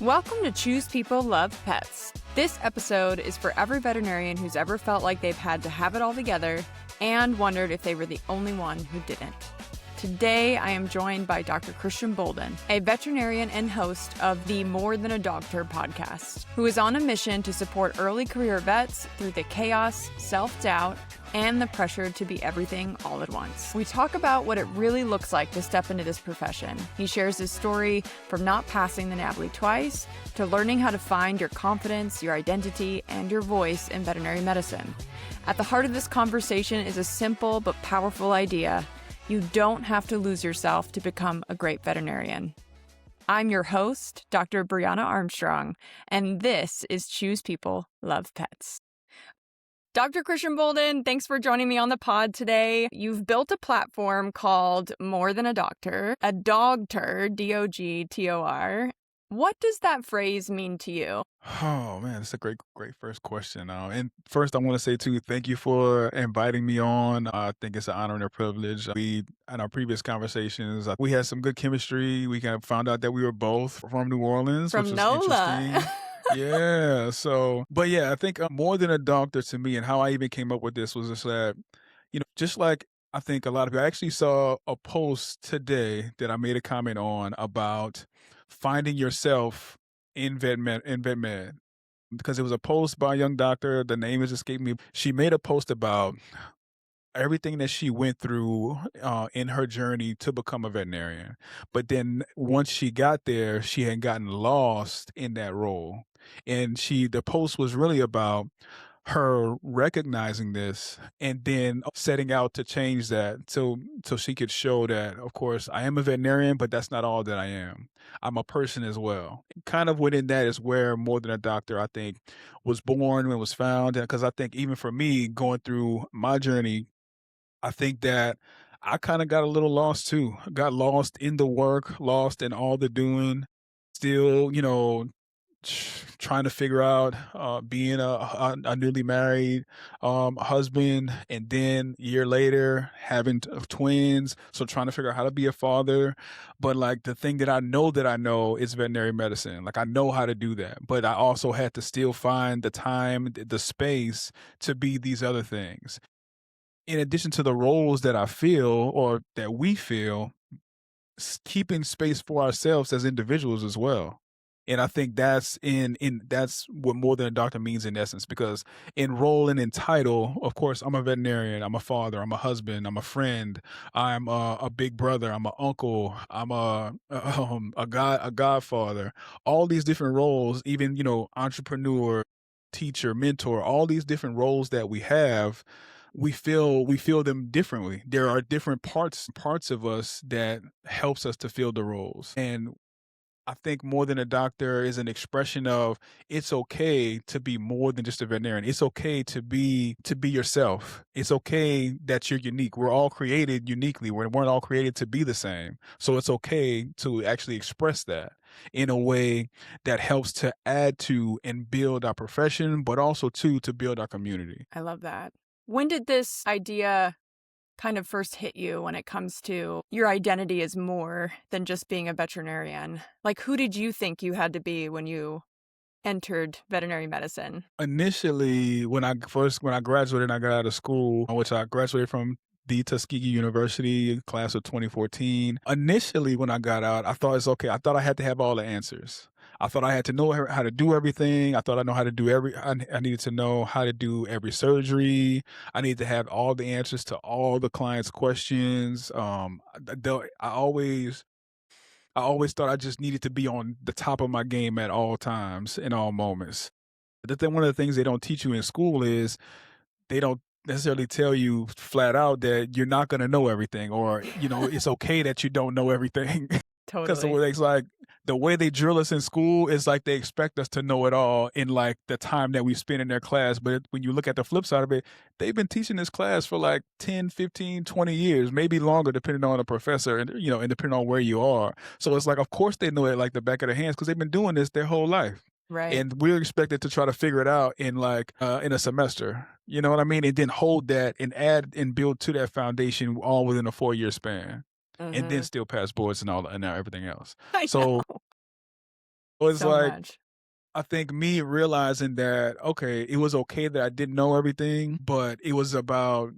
Welcome to Choose People, Love Pets. This episode is for every veterinarian who's ever felt like they've had to have it all together and wondered if they were the only one who didn't. Today, I am joined by Dr. Christien Bolden, a veterinarian and host of the More Than a Dogtor podcast, who is on a mission to support early career vets through the chaos, self-doubt, and the pressure to be everything all at once. We talk about what it really looks like to step into this profession. He shares his story from not passing the NAVLE twice to learning how to find your confidence, your identity, and your voice in veterinary medicine. At the heart of this conversation is a simple but powerful idea. You don't have to lose yourself to become a great veterinarian. I'm your host, Dr. Brianna Armstrong, and this is Choose People, Love Pets. Dr. Christien Bolden, thanks for joining me on the pod today. You've built a platform called More Than a Dogtor, a Dogtor, D-O-G-T-O-R. What does that phrase mean to you? Oh man, it's a great first question. And first, I want to say too, thank you for inviting me on. I think it's an honor and a privilege. In our previous conversations, we had some good chemistry. We kind of found out that we were both from New Orleans, From which is NOLA. interesting. Yeah. But yeah, I think More Than a Doctor to me, and how I even came up with this was just that, just like I think a lot of people, I actually saw a post today that I made a comment on about finding yourself in vet med, because it was a post by a young doctor. The name has escaped me. She made a post about everything that she went through in her journey to become a veterinarian. But then once she got there, she had gotten lost in that role. And the post was really about her recognizing this and then setting out to change that so she could show that, of course, I am a veterinarian, but that's not all that I am. I'm a person as well. Kind of within that is where More Than a Doctor, I think, was born and was found. Because I think even for me, going through my journey, I think that I kind of got a little lost too. Got lost in the work, lost in all the doing, still, trying to figure out being a newly married husband, and then a year later having twins, so trying to figure out how to be a father. But like the thing that I know is veterinary medicine. Like I know how to do that, but I also had to still find the time, the space to be these other things, in addition to the roles that I feel or that we feel, keeping space for ourselves as individuals as well. And I think that's that's what More Than a Doctor means in essence, because in role and in title, of course, I'm a veterinarian, I'm a father, I'm a husband, I'm a friend, I'm a big brother, I'm an uncle, I'm a godfather. All these different roles, even entrepreneur, teacher, mentor, all these different roles that we have, we feel them differently. There are different parts of us that helps us to fill the roles. And I think More Than a Doctor is an expression of, it's okay to be more than just a veterinarian. It's okay to be yourself. It's okay that you're unique. We're all created uniquely. We weren't all created to be the same. So it's okay to actually express that in a way that helps to add to and build our profession, but also to build our community. I love that. When did this idea kind of first hit you when it comes to your identity is more than just being a veterinarian? Like, who did you think you had to be when you entered veterinary medicine? Initially, when I graduated and I got out of school, which I graduated from the Tuskegee University, class of 2014. Initially, when I got out, I thought it's okay. I thought I had to have all the answers. I thought I had to know how to do everything. I thought I know how to do I needed to know how to do every surgery. I needed to have all the answers to all the clients' questions. I always thought I just needed to be on the top of my game at all times, in all moments. One of the things they don't teach you in school is they don't necessarily tell you flat out that you're not going to know everything, or, it's okay that you don't know everything. Because Totally. it's like the way they drill us in school is like they expect us to know it all in like the time that we spend in their class. But when you look at the flip side of it, they've been teaching this class for like 10, 15, 20 years, maybe longer, depending on the professor and, and depending on where you are. So it's like, of course they know it like the back of their hands because they've been doing this their whole life. Right. And we're expected to try to figure it out in in a semester. You know what I mean? And then hold that and add and build to that foundation all within a 4-year span. And then still pass boards and everything else. I So know. It was So like, much. I think me realizing that, okay, it was okay that I didn't know everything, but it was about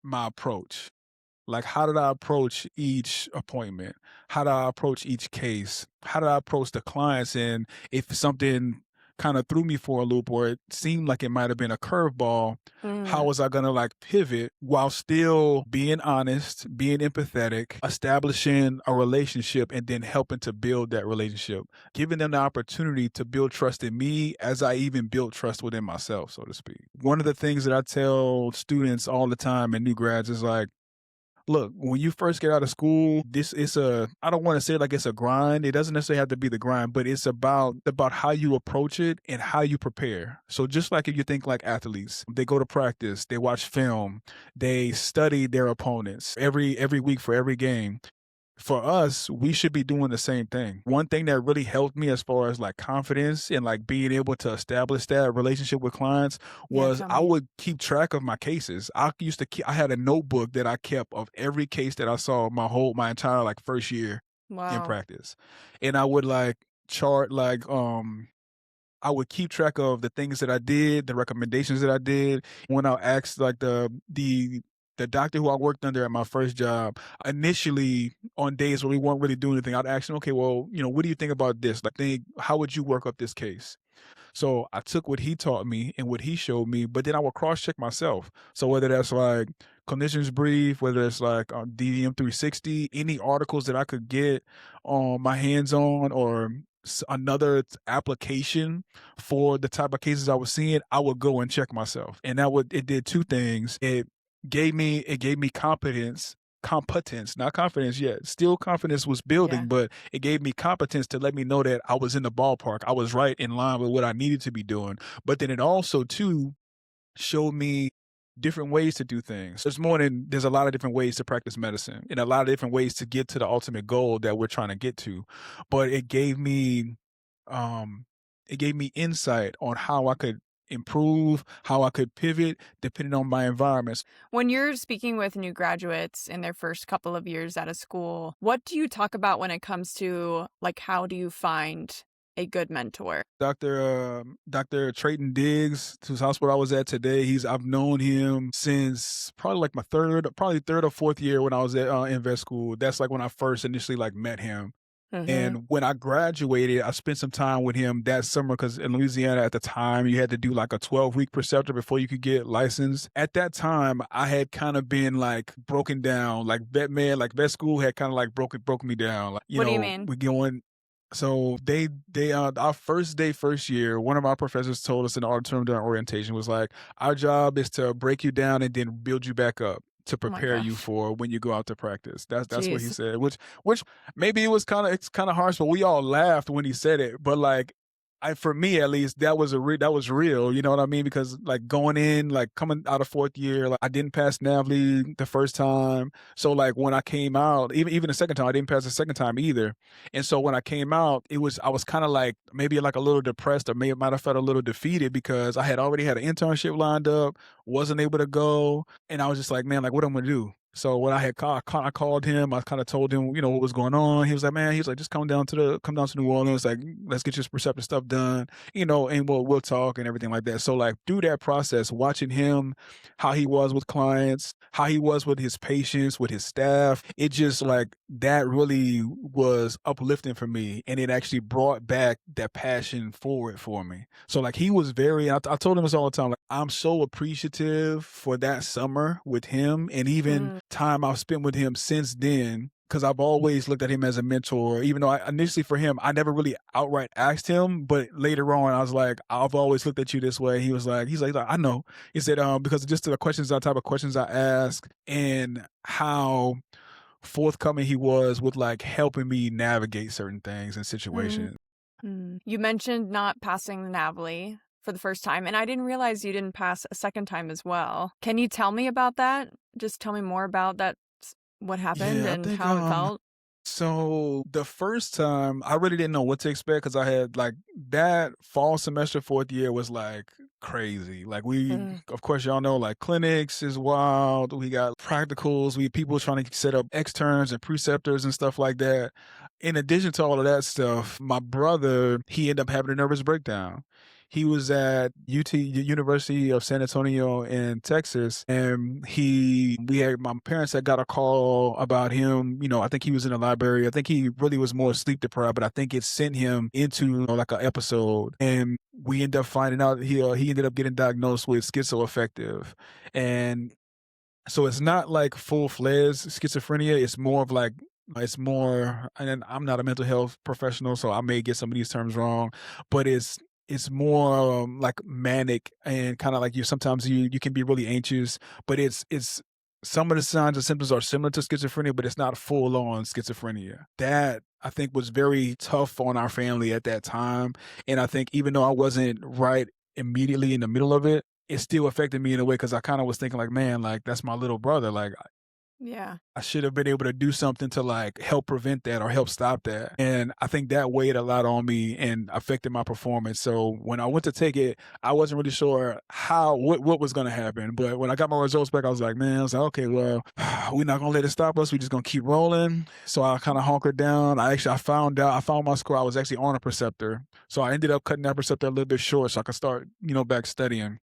my approach. Like, how did I approach each appointment? How did I approach each case? How did I approach the clients? And if something kind of threw me for a loop or it seemed like it might have been a curveball, how Mm. was I going to like pivot while still being honest, being empathetic, establishing a relationship, and then helping to build that relationship, giving them the opportunity to build trust in me as I even built trust within myself, so to speak. One of the things that I tell students all the time and new grads is like, look, when you first get out of school, this is I don't want to say like it's a grind. It doesn't necessarily have to be the grind, but it's about how you approach it and how you prepare. So just like if you think like athletes, they go to practice, they watch film, they study their opponents every week for every game. For us, we should be doing the same thing. One thing that really helped me as far as like confidence and like being able to establish that relationship with clients Yeah, was tell I me. would keep track of my cases. I had a notebook that I kept of every case that I saw my entire like first year in Wow. practice. And I would like chart like I would keep track of the things that I did, the recommendations that I did. When I asked like the doctor who I worked under at my first job, initially on days when we weren't really doing anything, I'd ask him, okay, well, what do you think about this? Like, how would you work up this case? So I took what he taught me and what he showed me, but then I would cross check myself. So whether that's like clinician's brief, whether it's like DVM 360, any articles that I could get on my hands on, or another application for the type of cases I was seeing, I would go and check myself. And it did two things. It gave me competence, not confidence yet. Still confidence was Yeah. building, but it gave me competence to let me know that I was in the ballpark. I was right in line with what I needed to be doing. But then it also too showed me different ways to do things. There's a lot of different ways to practice medicine and a lot of different ways to get to the ultimate goal that we're trying to get to. But um it gave me insight on how I could improve, how I could pivot depending on my environments. When you're speaking with new graduates in their first couple of years out of school, what do you talk about when it comes to like how do you find a good mentor? Dr. Trayton Diggs, whose hospital I was at today, I've known him since probably like my third or fourth year when I was in vet school. That's like when I first initially like met him. Mm-hmm. And when I graduated, I spent some time with him that summer because in Louisiana at the time, you had to do like a 12-week preceptor before you could get licensed. At that time, I had kind of been like broken down, like vet school had kind of like broke me down. Like, What do you mean? we going. So our first day, first year, one of our professors told us in the auditorium during orientation was like, our job is to break you down and then build you back up to Oh my prepare you gosh. for when you go out to practice. That's what he Jeez. said, which maybe it's kind of harsh, but we all laughed when he said it. But like, for me at least, that was real. You know what I mean? Because like going in, like coming out of fourth year, like I didn't pass NAVLE the first time. So like when I came out, even the second time, I didn't pass the second time either. And so when I came out, I was kind of like maybe like a little depressed, or might have felt a little defeated because I had already had an internship lined up, wasn't able to go, and I was just like, man, like what am I gonna do? So when I called him. I kind of told him, what was going on. He was like, man, just come down to New Orleans. Like, let's get your preceptive stuff done, and we'll talk and everything like that. So like through that process, watching him, how he was with clients, how he was with his patients, with his staff, it just like that really was uplifting for me, and it actually brought back that passion forward for me. So like he was I told him this all the time. Like I'm so appreciative for that summer with him, and even Mm. time I've spent with him since then, because I've always looked at him as a mentor, even though initially for him, I never really outright asked him, but later on, I was like, I've always looked at you this way. He's like, I know. He said, because just the type of questions I ask and how forthcoming he was with like helping me navigate certain things and Mm. situations. Mm. You mentioned not passing the NAVLE for the first time, and I didn't realize you didn't pass a second time as well. Can you tell me about that? Just tell me more about that, what happened Yeah, I and think how it felt. So the first time I really didn't know what to expect because I had like that fall semester, fourth year was like crazy. Like Ugh. of course, y'all know like clinics is wild. We got practicals. We people trying to set up externs and preceptors and stuff like that. In addition to all of that stuff, my brother, he ended up having a nervous breakdown. He was at University of San Antonio in Texas, and we had my parents had got a call about him. I think he was in the library. I think he really was more sleep deprived, but I think it sent him into like an episode, and we ended up finding out he ended up getting diagnosed with schizoaffective, and so it's not like full-fledged schizophrenia. It's more of like it's more, and I'm not a mental health professional, so I may get some of these terms wrong, but it's more like manic and kind of like sometimes you can be really anxious, but it's some of the signs and symptoms are similar to schizophrenia, but it's not full on schizophrenia. That I think was very tough on our family at that time. And I think even though I wasn't right immediately in the middle of it, it still affected me in a way because I kind of was thinking like, man, like that's my little brother. Like Yeah. I should have been able to do something to like help prevent that or help stop that. And I think that weighed a lot on me and affected my performance. So when I went to take it, I wasn't really sure what was going to happen. But when I got my results back, I was like, man, I was like, okay, well, we're not going to let it stop us. We're just going to keep rolling. So I kind of hunkered down. I found my score. I was actually on a preceptor. So I ended up cutting that preceptor a little bit short so I could start, back studying.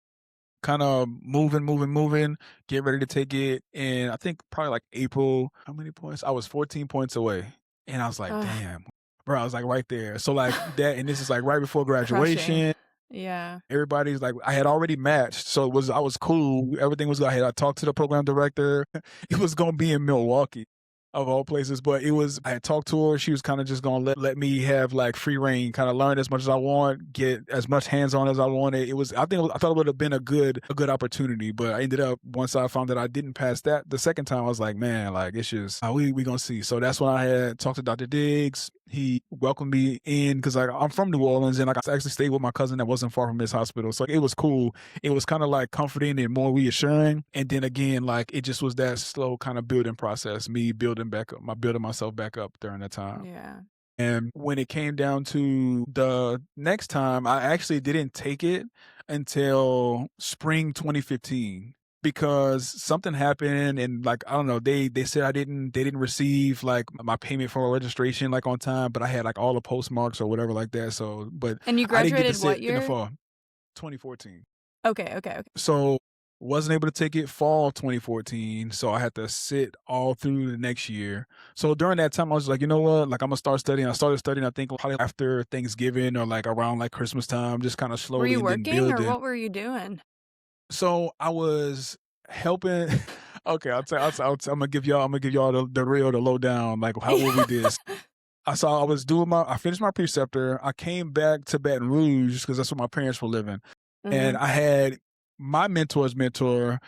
Kind of moving, get ready to take it. And I think probably like April, how many points? I was 14 points away. And I was like, Ugh. damn, bro, I was like right there. So like that, and this is like right before Crushing. graduation. Yeah. Everybody's like, I had already matched. So I was cool. Everything was good. I talked to the program director. It was going to be in Milwaukee of all places, but I had talked to her. She was kind of just going to let me have like free reign, kind of learn as much as I want, get as much hands on as I wanted. I thought it would have been a good opportunity, but I ended up, once I found that I didn't pass that the second time, I was like, man, like it's just, we going to see. So that's when I had talked to Dr. Diggs. He welcomed me in because like I'm from New Orleans and like I actually stayed with my cousin that wasn't far from his hospital. So like, it was cool. It was kind of like comforting and more reassuring. And then again, like it just was that slow kind of building process, me building myself back up during that time. Yeah. And when it came down to the next time, I actually didn't take it until spring 2015 because something happened and like I don't know, they said they didn't receive like my payment for registration like on time, but I had like all the postmarks or whatever like that. So but And you I didn't get to graduated what sit in the year? fall. 2014. Okay. So wasn't able to take it fall 2014, so I had to sit all through the next year. So during that time, I was like, you know what? Like I'm gonna start studying. I started studying, I think probably after Thanksgiving or like around like Christmas time, just kind of Were slowly you and then working or building. what were you doing? So I was helping. Okay, I'm gonna give y'all the real, the lowdown, like what we did. I finished my preceptor. I came back to Baton Rouge because that's where my parents were living. And Mhm. I had my mentor's mentor,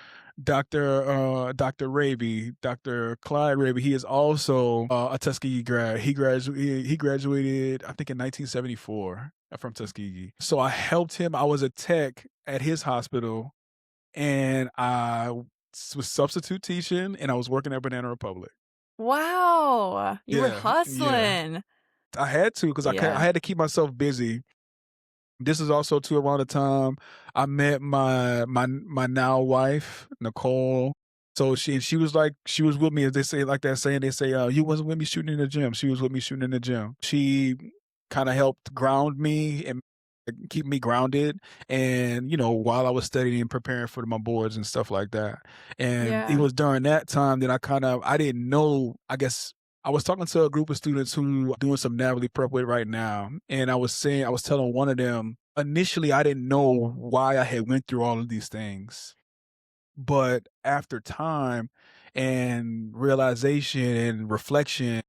Dr. Raby, Dr. Clyde Raby. He is also a Tuskegee grad. He graduated, I think, in 1974 from Tuskegee. So I helped him. I was a tech at his hospital, and I was substitute teaching, and I was working at Banana Republic. Wow. You were Yeah. hustling. I had to because I Yeah. had to keep myself busy. This is also too around the time I met my now wife, Nicole. So she was like she was with me, as they say, like that saying, they say, you wasn't with me shooting in the gym. She was with me shooting in the gym. She kind of helped ground me and keep me grounded, and while I was studying and preparing for my boards and stuff like that. And it Yeah. was during that time that I didn't know, I guess I was talking to a group of students who are doing some NAVLE prep with right now, and I was telling one of them, initially I didn't know why I had went through all of these things, but after time and realization and reflection,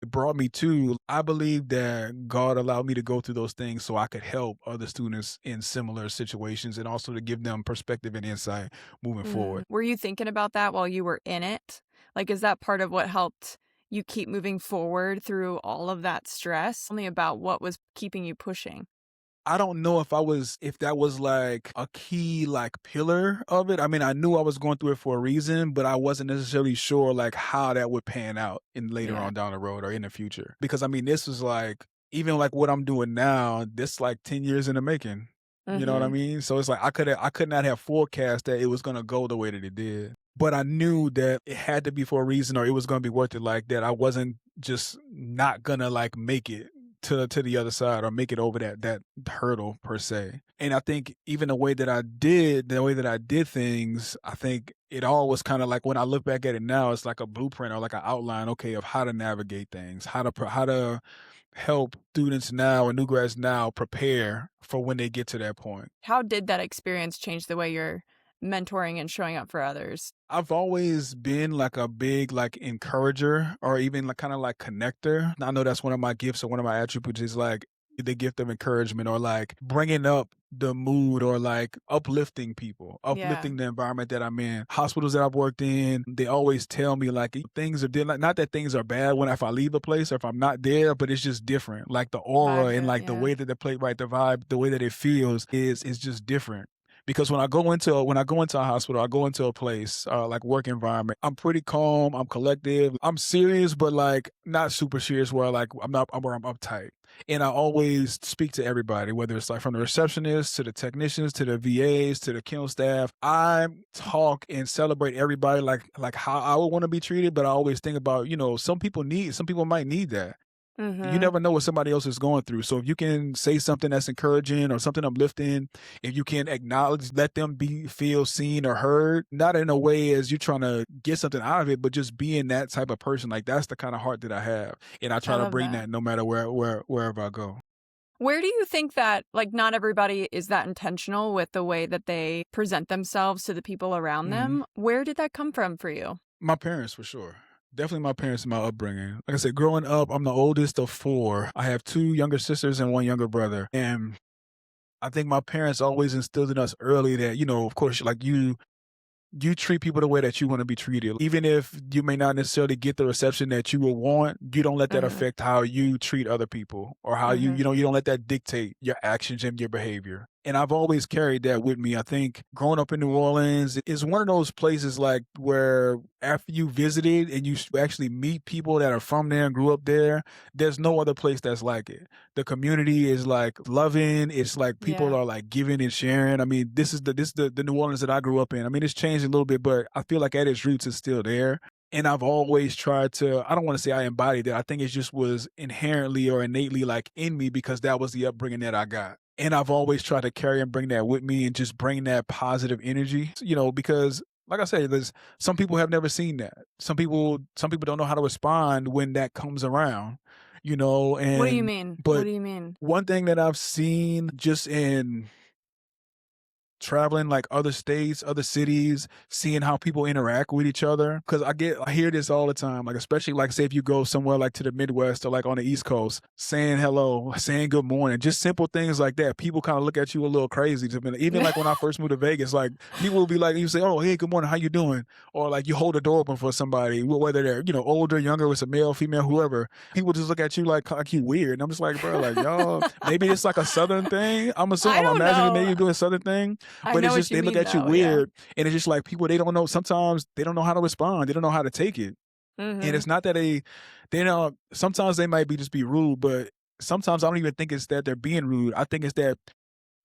it brought me to, I believe that God allowed me to go through those things so I could help other students in similar situations and also to give them perspective and insight moving forward. Were you thinking about that while you were in it? Like, is that part of what helped you keep moving forward through all of that stress? Tell me about what was keeping you pushing. I don't know if that was like a key like pillar of it. I mean, I knew I was going through it for a reason, but I wasn't necessarily sure like how that would pan out in later Yeah. on down the road or in the future. Because I mean, this was like even like what I'm doing now, this like 10 years in the making. You know what I Mhm. mean? So it's like I could not have forecast that it was gonna go the way that it did. But I knew that it had to be for a reason or it was gonna be worth it like that. I wasn't just not gonna like make it to the other side or make it over that hurdle per se. And I think even the way that I did things, I think it all was kind of like when I look back at it now, it's like a blueprint or like an outline, okay, of how to navigate things, how to help students now and new grads now prepare for when they get to that point. How did that experience change the way you're mentoring and showing up for others? I've always been like a big like encourager or even like kind of like connector. I know that's one of my gifts or one of my attributes is like the gift of encouragement or like bringing up the mood or like uplifting people, Yeah. uplifting the environment that I'm in. Hospitals that I've worked in, they always tell me like things are like not that things are bad when if I leave a place or if I'm not there, but it's just different. Like the aura Vibe and it, like the yeah. way that they play, right, the vibe, the way that it feels is just different. Because when I go into a hospital, I go into a place like work environment. I'm pretty calm. I'm collective. I'm serious, but like not super serious. Where like where I'm uptight. And I always speak to everybody, whether it's like from the receptionist to the technicians to the VAs to the kennel staff. I talk and celebrate everybody like how I would want to be treated. But I always think about some people might need that. You Mhm. never know what somebody else is going through. So if you can say something that's encouraging or something uplifting, if you can acknowledge, let them feel seen or heard, not in a way as you're trying to get something out of it, but just being that type of person. Like that's the kind of heart that I have. And I I try to love bring that. that no matter wherever I go. Where do you think that, like, not everybody is that intentional with the way that they present themselves to the people around Mhm. them? Where did that come from for you? My parents, for sure. Definitely my parents and my upbringing. Like I said, growing up, I'm the oldest of four. I have two younger sisters and one younger brother. And I think my parents always instilled in us early that, of course, like you treat people the way that you want to be treated. Even if you may not necessarily get the reception that you would want, you don't let that Mhm. affect how you treat other people or how Mhm. you don't let that dictate your actions and your behavior. And I've always carried that with me. I think growing up in New Orleans is one of those places like where after you visited and you actually meet people that are from there and grew up there, there's no other place that's like it. The community is like loving. It's like people Yeah. are like giving and sharing. I mean, this is the New Orleans that I grew up in. I mean, it's changed a little bit, but I feel like at its roots it's still there. And I've always tried to, I don't want to say I embodied that. I think it just was inherently or innately like in me because that was the upbringing that I got. And I've always tried to carry and bring that with me and just bring that positive energy, because like I said, there's some people have never seen that. Some people don't know how to respond when that comes around, What do you and mean? What but do you mean? one thing that I've seen just in traveling like other states, other cities, seeing how people interact with each other. Cause I hear this all the time, like, especially like say if you go somewhere like to the Midwest or like on the East Coast, saying hello, saying good morning, just simple things like that. People kind of look at you a little crazy. Even like when I first moved to Vegas, like people will be like, you say, oh, hey, good morning, how you doing? Or like you hold the door open for somebody, whether they're, older, younger, it's a male, female, whoever. People just look at you like you weird. And I'm just like, bro, like y'all, maybe it's like a Southern thing. I I'm don't imagining maybe know. you're doing a Southern thing. I But know it's what just you they look mean, at you though, yeah. weird, and it's just like people they don't know. Sometimes they don't know how to respond. They don't know how to take it, and Mhm. it's not that they know. Sometimes they might be just be rude, but sometimes I don't even think it's that they're being rude. I think it's that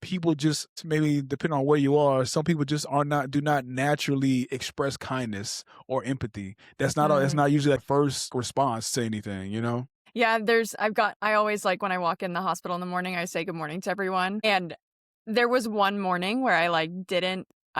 people just maybe depending on where you are. Some people just do not naturally express kindness or empathy. That's Mm. not usually that first response to anything. Yeah, I always, like, when I walk in the hospital in the morning, I say good morning to everyone, and there was one morning where I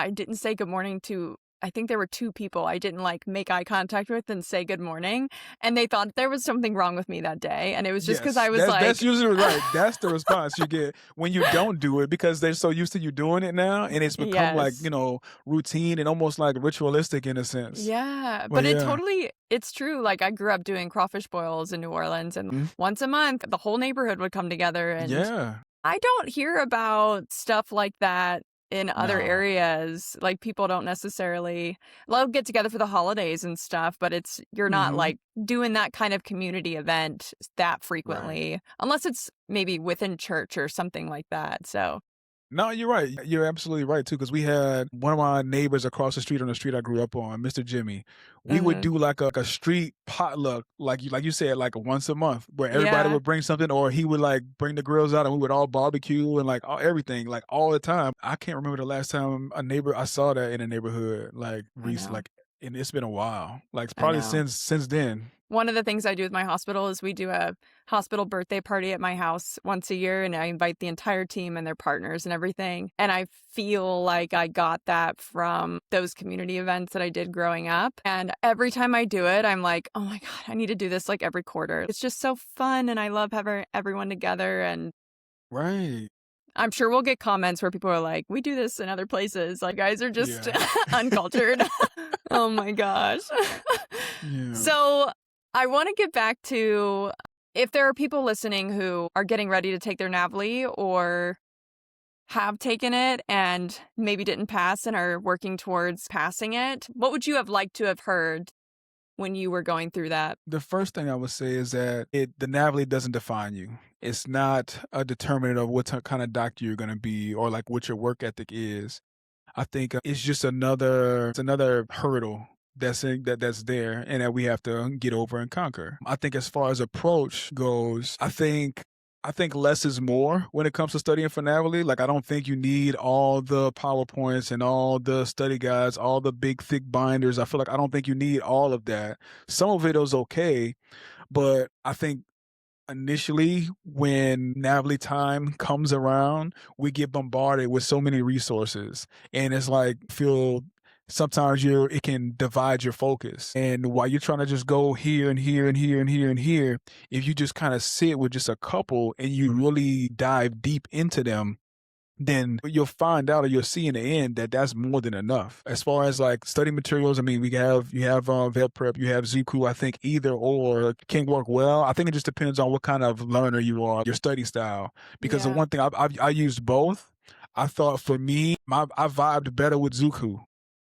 didn't say good morning to, I think there were 2 people I didn't, like, make eye contact with and say good morning, and they thought there was something wrong with me that day, and it was just because I Yes, was that's like usually right. That's the response you get when you don't do it because they're so used to you doing it now, and it's become like yes. routine and almost like ritualistic in a sense. Yeah, But but yeah, it's true, like, I grew up doing crawfish boils in New Orleans, and mm, once a month, the whole neighborhood would come together, and yeah, I don't hear about stuff like that in other No. areas, like, people don't necessarily they'll get together for the holidays and stuff, but you're not, Mhm. like, doing that kind of community event that Right. frequently, unless it's maybe within church or something like that, so No, you're right. You're absolutely right too. Because we had one of my neighbors across the street on the street I grew up on, Mr. Jimmy. We would Mhm. do like a street potluck, like you said, like once a month, where everybody Yeah, would bring something, or he would like bring the grills out, and we would all barbecue and like everything, like all the time. I can't remember the last time I saw that in a neighborhood, like I know, and it's been a while. Like it's I probably know. since then. One of the things I do with my hospital is we do a hospital birthday party at my house once a year, and I invite the entire team and their partners and everything. And I feel like I got that from those community events that I did growing up. And every time I do it, I'm like, oh my God, I need to do this like every quarter. It's just so fun, and I love having everyone together. And Right. I'm sure we'll get comments where people are like, we do this in other places. Like, guys are just Yeah. uncultured. Oh my gosh. Yeah. So I want to get back to if there are people listening who are getting ready to take their NAVLE or have taken it and maybe didn't pass and are working towards passing it, what would you have liked to have heard when you were going through that? The first thing I would say is that the NAVLE doesn't define you. It's not a determinant of what kind of doctor you're going to be or like what your work ethic is. I think it's just it's another hurdle that's there and that we have to get over and conquer. I think as far as approach goes, I think less is more when it comes to studying for NAVLE. Like I don't think you need all the PowerPoints and all the study guides, all the big thick binders. I don't think you need all of that. Some of it is okay, but I think initially when NAVLE time comes around, we get bombarded with so many resources, and it's like feel sometimes it can divide your focus. And while you're trying to just go here and here and here and here and here, if you just kind of sit with just a couple and you really dive deep into them, then you'll find out or you'll see in the end that that's more than enough. As far as like study materials, I mean, you have vet prep, you have Zuku. I think either or can work well. I think it just depends on what kind of learner you are, your study style. Because the Yeah. one thing I used both. I thought for me, I vibed better with Zuku.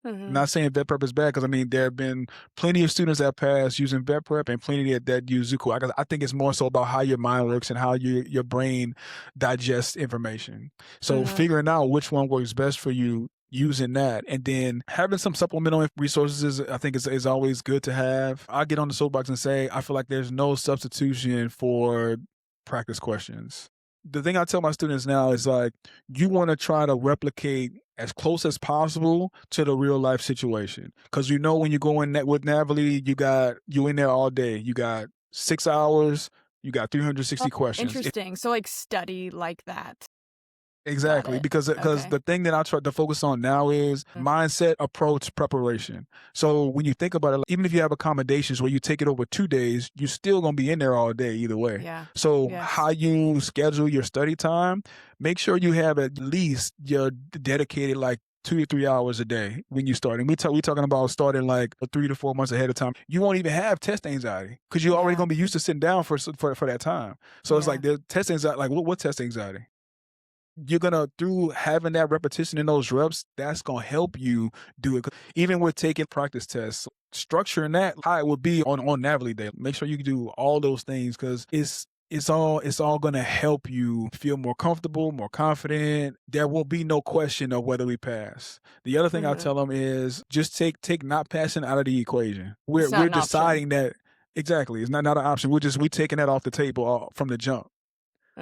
Hmm. Not saying vet prep is bad because I mean there have been plenty of students that pass using vet prep and plenty that use Zuku. I think it's more so about how your mind works and how your brain digests information. So Hmm. figuring out which one works best for you using that, and then having some supplemental resources I think is always good to have. I get on the soapbox and say I feel like there's no substitution for practice questions. The thing I tell my students now is like you want to try to replicate as close as possible to the real life situation. Because you know when you go in with NAVLE, you in there all day. You got 6 hours, you got 360 Oh, questions. interesting. So like study like that. Got Exactly, it. because Okay. the thing that I try to focus on now is mindset, approach, preparation. So when you think about it, even if you have accommodations where you take it over 2 days, you're still gonna be in there all day either way. Yeah. So Yes. how you schedule your study time, make sure you have at least your dedicated like 2 to 3 hours a day when you start. And we talking about starting like 3 to 4 months ahead of time. You won't even have test anxiety because you're already Yeah. gonna be used to sitting down for that time. So it's Yeah. like the test anxiety, like what test anxiety? You're gonna through having that repetition in those reps, that's gonna help you do it. Even with taking practice tests, structuring that how it would be on NAVLE day. Make sure you do all those things because it's all gonna help you feel more comfortable, more confident. There will be no question of whether we pass. The other thing I Hmm. tell them is just take not passing out of the equation. It's not We're an option. deciding that exactly. It's not an option. We taking that off the table from the jump.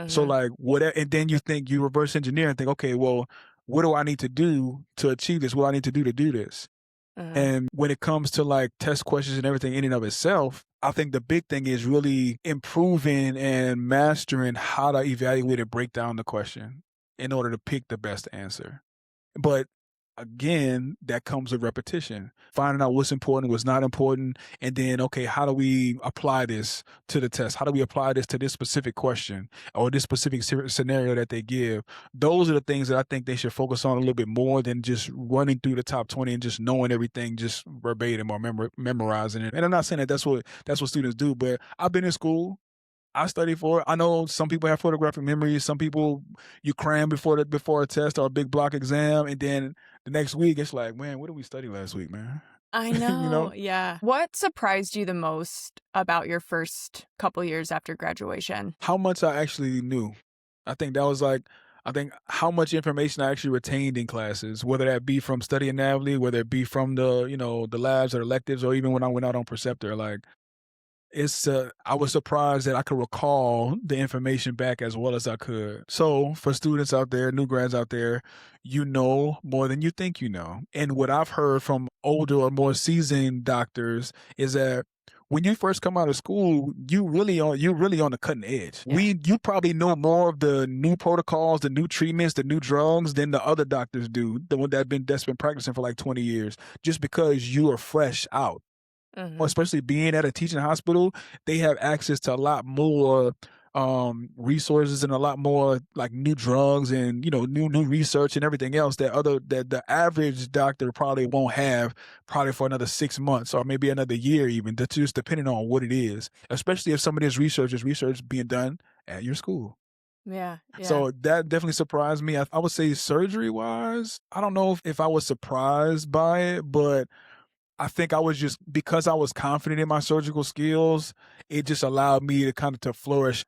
So Hmm. like whatever, and then you reverse engineer and think, okay, well, what do I need to do to achieve this? What do I need to do this? Hmm. And when it comes to like test questions and everything in and of itself, I think the big thing is really improving and mastering how to evaluate and break down the question in order to pick the best answer. But again, that comes with repetition, finding out what's important, what's not important, and then, okay, how do we apply this to the test? How do we apply this to this specific question or this specific scenario that they give? Those are the things that I think they should focus on a little bit more than just running through the top 20 and just knowing everything just verbatim or memorizing it. And I'm not saying that that's what students do, but I've been in school. I study for it. I know some people have photographic memory. Some people you cram before a test or a big block exam, and then the next week it's like, man, what did we study last week, man? I You know? know, yeah. What surprised you the most about your first couple years after graduation? How much I actually knew. I think that was like I think how much information I actually retained in classes, whether that be from studying NAVLE, whether it be from the labs or electives, or even when I went out on preceptor. Like I was surprised that I could recall the information back as well as I could. So for students out there, new grads out there, you know more than you think you know. And what I've heard from older or more seasoned doctors is that when you first come out of school, you're really on the cutting edge. Yeah. You probably know more of the new protocols, the new treatments, the new drugs than the other doctors do, the one that's been practicing for like 20 years, just because you are fresh out. Mhm. Especially being at a teaching hospital, they have access to a lot more resources and a lot more like new drugs and new research and everything else that the average doctor probably won't have probably for another 6 months or maybe another year even. That's just depending on what it is. Especially if some of this research is research being done at your school. Yeah, yeah. So that definitely surprised me. I would say surgery wise, I don't know if I was surprised by it, but I think I was just because I was confident in my surgical skills, it just allowed me to kind of to flourish.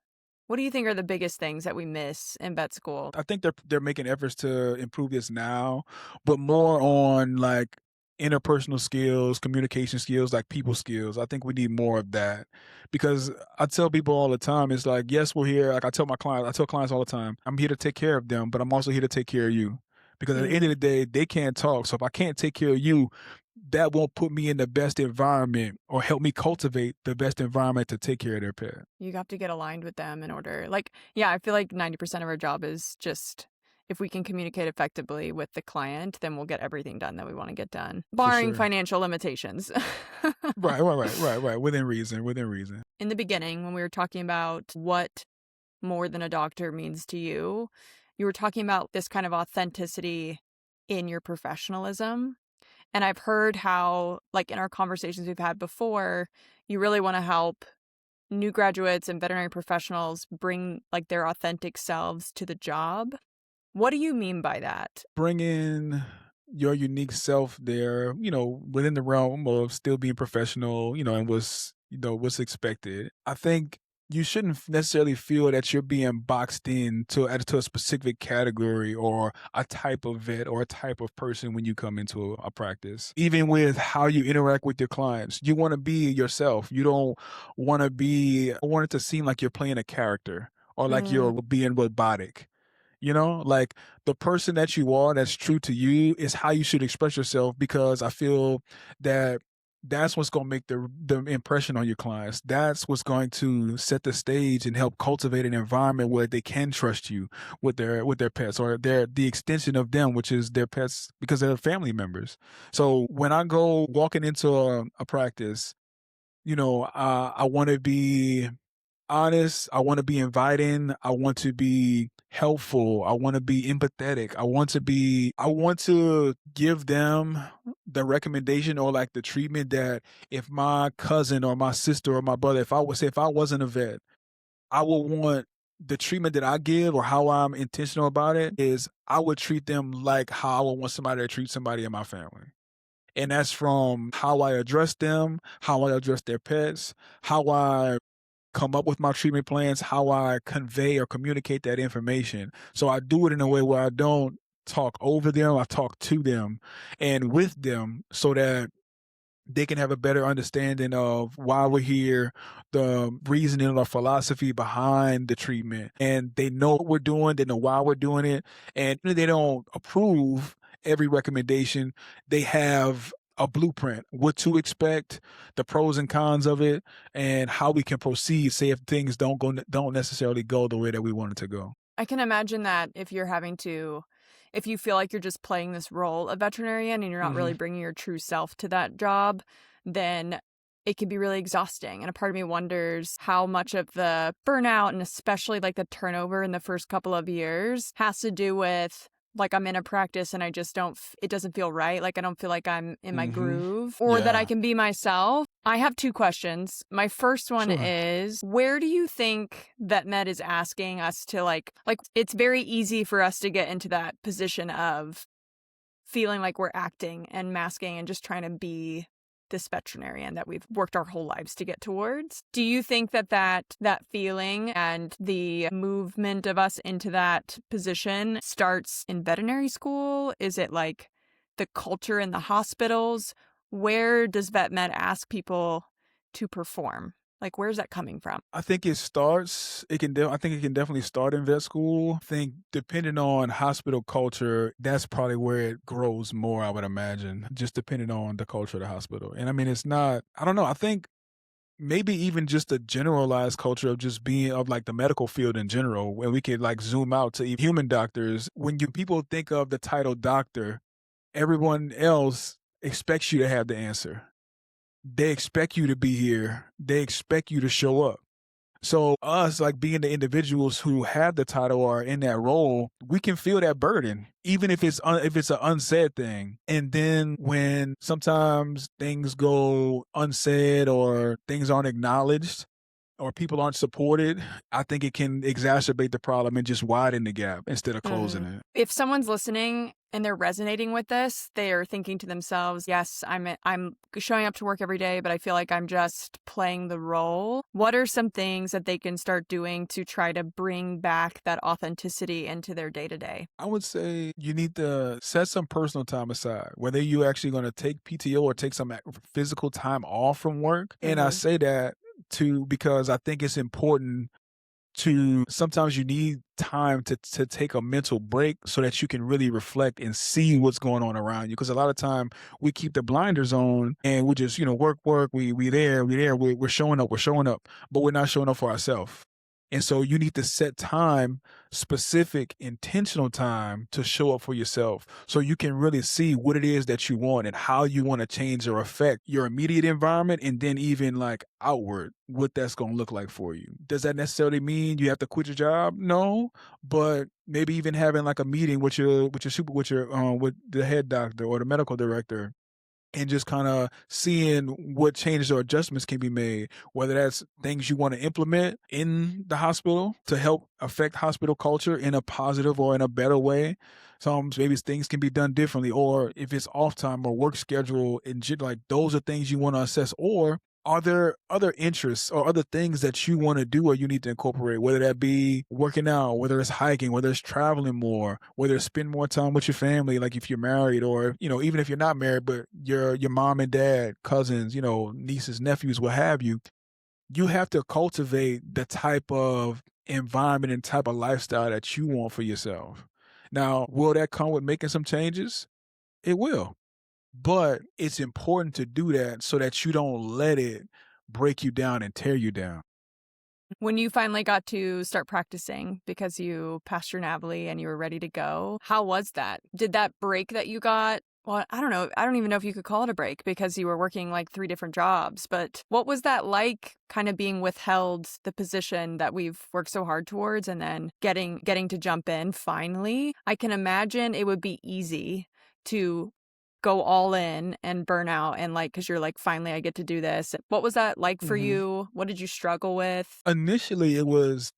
What do you think are the biggest things that we miss in vet school? I think they're making efforts to improve this now, but more on like interpersonal skills, communication skills, like people skills. I think we need more of that because I tell people all the time, it's like, yes, we're here. Like I tell clients all the time, I'm here to take care of them, but I'm also here to take care of you. Because at the end of the day, they can't talk. So if I can't take care of you, that won't put me in the best environment or help me cultivate the best environment to take care of their pet. You have to get aligned with them in order. Like, yeah, I feel like 90% of our job is just if we can communicate effectively with the client, then we'll get everything done that we want to get done, barring sure. financial limitations. Right. Within reason. In the beginning, when we were talking about what more than a doctor means to you, you were talking about this kind of authenticity in your professionalism. And I've heard how, like in our conversations we've had before, you really want to help new graduates and veterinary professionals bring like their authentic selves to the job. What do you mean by that? Bring in your unique self there, within the realm of still being professional, and what's expected. I think you shouldn't necessarily feel that you're being boxed in to a specific category or a type of vet or a type of person when you come into a practice. Even with how you interact with your clients, you want to be yourself. You don't want it to seem like you're playing a character or like you're being robotic. Like the person that you are that's true to you is how you should express yourself, because I feel that that's what's going to make the impression on your clients. That's what's going to set the stage and help cultivate an environment where they can trust you with their pets, or the extension of them, which is their pets, because they're family members. So when I go walking into a practice, I want to be honest. I want to be inviting. I want to be helpful. I want to be empathetic. I want to give them the recommendation or like the treatment that if my cousin or my sister or my brother, if I wasn't a vet, I would want the treatment that I give, or how I'm intentional about it, is I would treat them like how I would want somebody to treat somebody in my family. And that's from how I address them, how I address their pets, how I come up with my treatment plans, how I convey or communicate that information. So I do it in a way where I don't talk over them, I talk to them and with them, so that they can have a better understanding of why we're here, the reasoning or philosophy behind the treatment. And they know what we're doing, they know why we're doing it. And if they don't approve every recommendation, they have a blueprint, what to expect, the pros and cons of it, and how we can proceed, say if things don't necessarily go the way that we want it to go. I can imagine that if you feel like you're just playing this role of veterinarian and you're not really bringing your true self to that job, then it can be really exhausting. And a part of me wonders how much of the burnout, and especially like the turnover in the first couple of years, has to do with like I'm in a practice and I just it doesn't feel right. Like I don't feel like I'm in my groove, or that I can be myself. I have two questions. My first one Sure. is, where do you think vet med is asking us to like it's very easy for us to get into that position of feeling like we're acting and masking and just trying to be this veterinarian that we've worked our whole lives to get towards. Do you think that feeling and the movement of us into that position starts in veterinary school? Is it like the culture in the hospitals? Where does vet med ask people to perform? Like, where's that coming from? I think I think it can definitely start in vet school. I think depending on hospital culture, that's probably where it grows more, I would imagine, just depending on the culture of the hospital. And I mean, it's not, I don't know, I think maybe even just a generalized culture of just being of like the medical field in general, where we could like zoom out to even human doctors. When you people think of the title doctor, everyone else expects you to have the answer. They expect you to be here. They expect you to show up. So us, like being the individuals who have the title or are in that role, we can feel that burden, even if it's an unsaid thing. And then when sometimes things go unsaid or things aren't acknowledged, or people aren't supported, I think it can exacerbate the problem and just widen the gap instead of closing it. If someone's listening and they're resonating with this, they are thinking to themselves, yes, I'm showing up to work every day, but I feel like I'm just playing the role. What are some things that they can start doing to try to bring back that authenticity into their day-to-day? I would say you need to set some personal time aside, whether you actually going to take PTO or take some physical time off from work. And I say that because I think it's important to sometimes you need time to take a mental break so that you can really reflect and see what's going on around you. Because a lot of time we keep the blinders on and we just, work, we're showing up, but we're not showing up for ourselves. And so you need to set time, specific, intentional time to show up for yourself so you can really see what it is that you want and how you want to change or affect your immediate environment and then even like outward, what that's going to look like for you. Does that necessarily mean you have to quit your job? No, but maybe even having like a meeting with with the head doctor or the medical director and just kind of seeing what changes or adjustments can be made, whether that's things you want to implement in the hospital to help affect hospital culture in a positive or in a better way. Maybe things can be done differently, or if it's off time or work schedule, and like those are things you want to assess. Or are there other interests or other things that you want to do or you need to incorporate, whether that be working out, whether it's hiking, whether it's traveling more, whether it's spend more time with your family, like if you're married or, even if you're not married, but your mom and dad, cousins, nieces, nephews, what have you, you have to cultivate the type of environment and type of lifestyle that you want for yourself. Now, will that come with making some changes? It will. But it's important to do that so that you don't let it break you down and tear you down. When you finally got to start practicing because you passed your NAVLE and you were ready to go, how was that? Did that break that you got? Well, I don't know. I don't even know if you could call it a break because you were working like 3 different jobs. But what was that like, kind of being withheld the position that we've worked so hard towards and then getting to jump in finally? I can imagine it would be easy to go all in and burn out and because you're like, finally I get to do this. What was that like for you? What did you struggle with? Initially, it was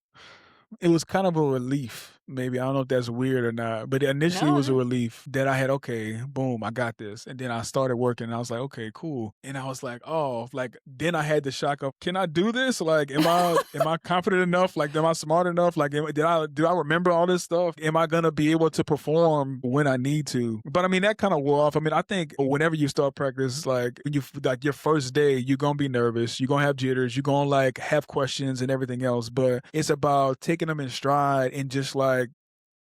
kind of a relief. Maybe I don't know if that's weird or not, but initially it was a relief that I had, okay, boom, I got this. And then I started working and I was like, okay, cool. And I was like, oh, then I had the shock of, can I do this? Like, am I confident enough? Like, am I smart enough? Like, do I remember all this stuff? Am I going to be able to perform when I need to? But I mean, that kind of wore off. I mean, I think whenever you start practice, like your first day, you're going to be nervous. You're going to have jitters. You're going to have questions and everything else. But it's about taking them in stride and just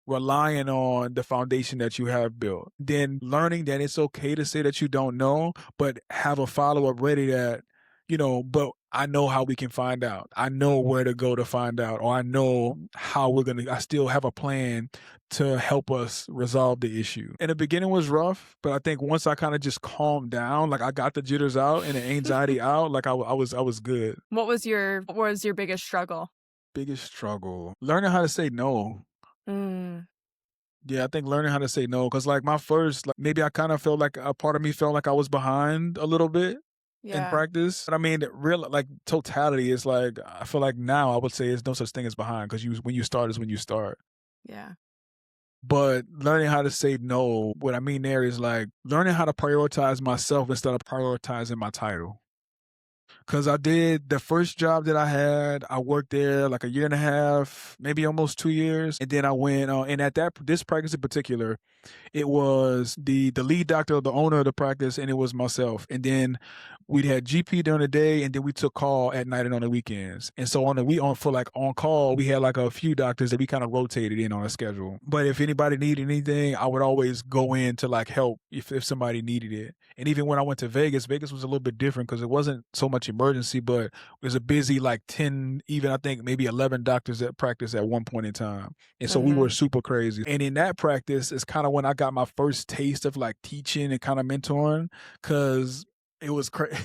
relying on the foundation that you have built. Then learning that it's okay to say that you don't know, but have a follow-up ready that, but I know how we can find out. I know where to go to find out, or I know how I still have a plan to help us resolve the issue. In the beginning was rough, but I think once I kind of just calmed down, I got the jitters out and the anxiety out, I was good. What was your biggest struggle? Biggest struggle, learning how to say no. Yeah, I think learning how to say no, because my first, maybe I kind of felt like a part of me felt like I was behind a little bit. in Yeah. practice. But I mean, real like totality is like I feel like now I would say there's no such thing as behind because you when you start is when you start. Yeah. But learning how to say no, what I mean there is like learning how to prioritize myself instead of prioritizing my title. Cause I did the first job that I had, I worked there like a year and a half, maybe almost 2 years. And then I went, and at this practice in particular, it was the lead doctor, the owner of the practice, and it was myself. And then we had GP during the day, and then we took call at night and on the weekends. And so for like on call, we had like a few doctors that we kind of rotated in on a schedule. But if anybody needed anything, I would always go in to like help if somebody needed it. And even when I went to Vegas, Vegas was a little bit different because it wasn't so much emergency, but it was a busy like 10, even I think maybe 11 doctors that practiced at one point in time. And so we were super crazy. And in that practice, it's kind of when I got my first taste of like teaching and kind of mentoring because it was crazy.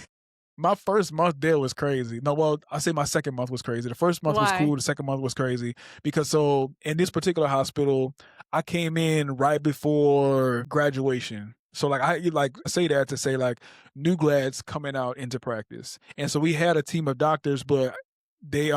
My first month there was crazy. No, well, I say my second month was crazy. The first month was Why? cool. The second month was crazy because so in this particular hospital, I came in right before graduation. So like I like say that to say like new grads coming out into practice. And so we had a team of doctors, but they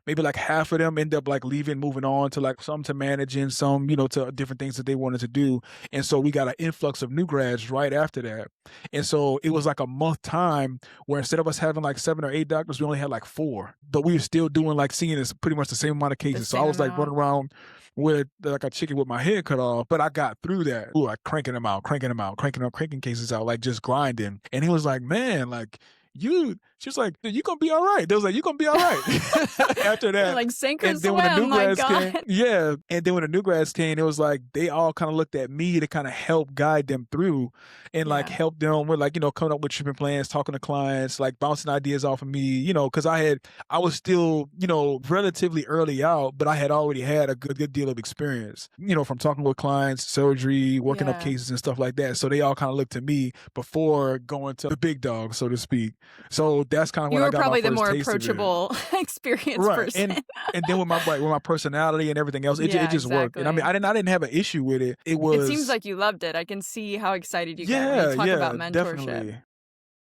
maybe like half of them end up like leaving, moving on to like some to managing, some, to different things that they wanted to do. And so we got an influx of new grads right after that. And so it was like a month time where instead of us having like 7 or 8 doctors, we only had like 4. But we were still doing like seeing this pretty much the same amount of cases. So I was like running around with like a chicken with my head cut off. But I got through that. Ooh, like cranking cases out, like just grinding. And he was like, man, like she's like, you gonna be all right. They was like, you gonna be all right. After that, like sink or and then swim, when the new my grads God. came, yeah, and then when the new grads came, it was like they all kind of looked at me to kind of help guide them through, and like help them with like coming up with treatment plans, talking to clients, like bouncing ideas off of me, because I was still relatively early out, but I had already had a good deal of experience, from talking with clients, surgery, working up cases and stuff like that. So they all kind of looked to me before going to the big dog, so to speak. So that's kind of when I got my first taste of it. You were probably the more approachable, experienced person. And then with my personality and everything else, it just worked. And I mean, I didn't have an issue with it. It seems like you loved it. I can see how excited you get when you talk about mentorship. Definitely.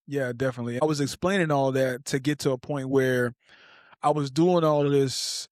Yeah, definitely. I was explaining all that to get to a point where I was doing all of this,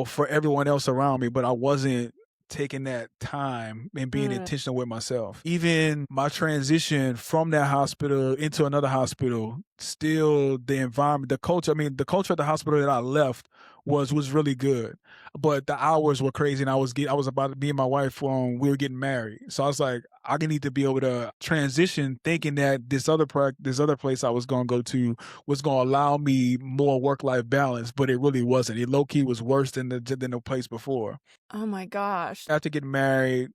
for everyone else around me, but I wasn't taking that time and being intentional with myself. Even my transition from that hospital into another hospital, still the environment, the culture at the hospital that I left was really good, but the hours were crazy, and I was about to be and my wife we were getting married. So I was like, I need to be able to transition, thinking that this other place I was going to go to was going to allow me more work-life balance, but it really wasn't. It low-key was worse than the place before. Oh my gosh. After getting married,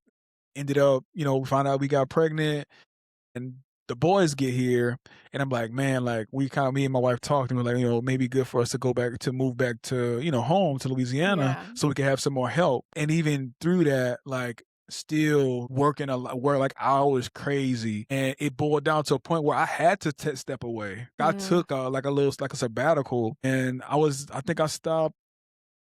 ended up, we found out we got pregnant, and the boys get here, and I'm like, man, like me and my wife talked, and we're like, maybe good for us to move back to, home to Louisiana so we can have some more help. And even through that, like still working a lot, where like hours crazy, and it boiled down to a point where I had to step away. I took a sabbatical, and I think I stopped.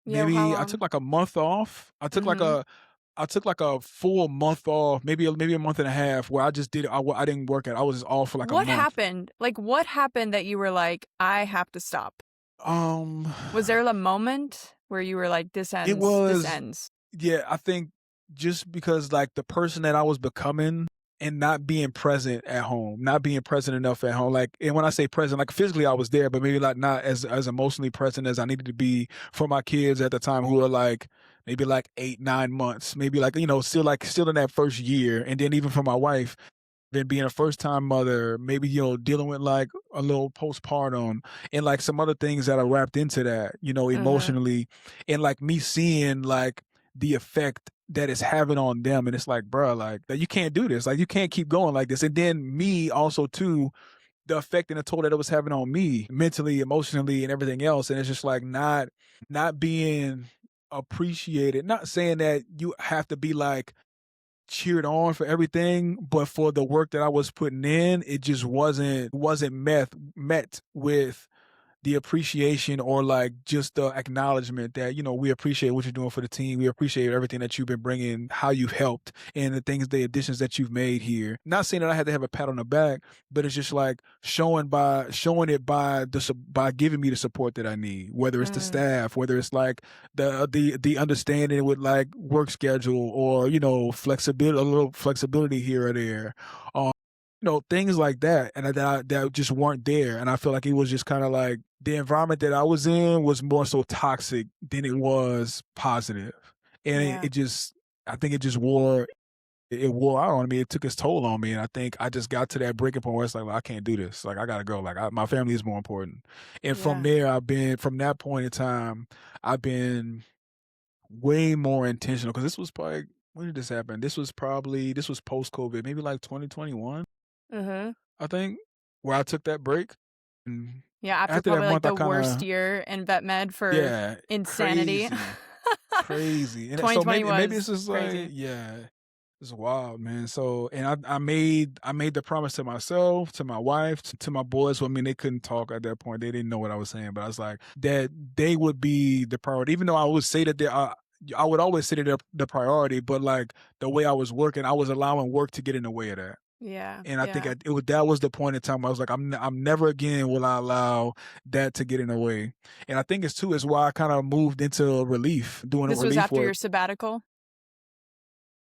Maybe I took like a month off. I took like a full month off, maybe a month and a half, where I just did. I didn't work it. I was just off for like a month. What happened? Like, what happened that you were like, I have to stop? Was there a moment where you were like, this ends? This ends. Yeah, I think just because like the person that I was becoming and not being present at home, not being present enough at home. Like, and when I say present, like physically I was there, but maybe like not as emotionally present as I needed to be for my kids at the time, who were like maybe like 8-9 months, maybe like, still in that first year. And then even for my wife, then being a first time mother, maybe, dealing with like a little postpartum and like some other things that are wrapped into that, emotionally, and like me seeing like the effect that it's having on them. And it's like, bro, like you can't do this. Like you can't keep going like this. And then me also too, the effect and the toll that it was having on me mentally, emotionally, and everything else. And it's just like not being appreciated. Not saying that you have to be like cheered on for everything, but for the work that I was putting in, it just wasn't met with the appreciation or like just the acknowledgement that, we appreciate what you're doing for the team. We appreciate everything that you've been bringing, how you've helped, and the additions that you've made here. Not saying that I had to have a pat on the back, but it's just like showing it by giving me the support that I need, whether it's the staff, whether it's like the understanding with like work schedule or, flexibility, a little flexibility here or there. Things like that, and that just weren't there. And I feel like it was just kind of like the environment that I was in was more so toxic than it was positive. And Yeah. I think it just wore out on me. It took its toll on me. And I think I just got to that breaking point where it's like, well, I can't do this. Like, I got to go. Like, my family is more important. And from there, from that point in time, I've been way more intentional, because this was probably, when did this happen? This was post-COVID, maybe like 2021. I think, where I took that break. And Yeah, after after that probably like month, the worst year in vet med for insanity. Crazy. And so 2020 maybe was it's just crazy. like, it's wild, man. So, and I made the promise to myself, to my wife, to my boys. Well, I mean, they couldn't talk at that point. They didn't know what I was saying, but I was like, that they would be the priority, even though I would say that I would always say that they're the priority, but like the way I was working, I was allowing work to get in the way of that. Yeah. And I think that was the point in time where I was like, I'm never again will I allow that to get in the way. And I think it's why I kind of moved into relief, doing This relief was after work. your sabbatical?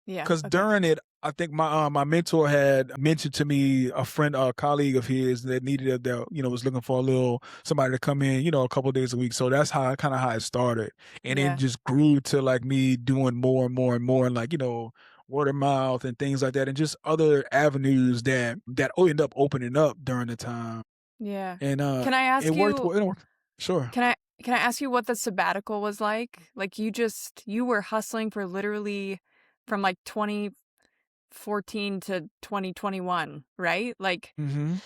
Yeah. Because during it, I think my mentor had mentioned to me a colleague of his that needed that was looking for somebody to come in, a couple of days a week. So that's how it started, and it just grew to like me doing more and more and more, and like word of mouth and things like that, and just other avenues that end up opening up during the time. Yeah. And Can I ask it worked. you? It worked. Sure. Can I ask you what the sabbatical was like? Like you were hustling for literally from like 2014 to 2021, right? Like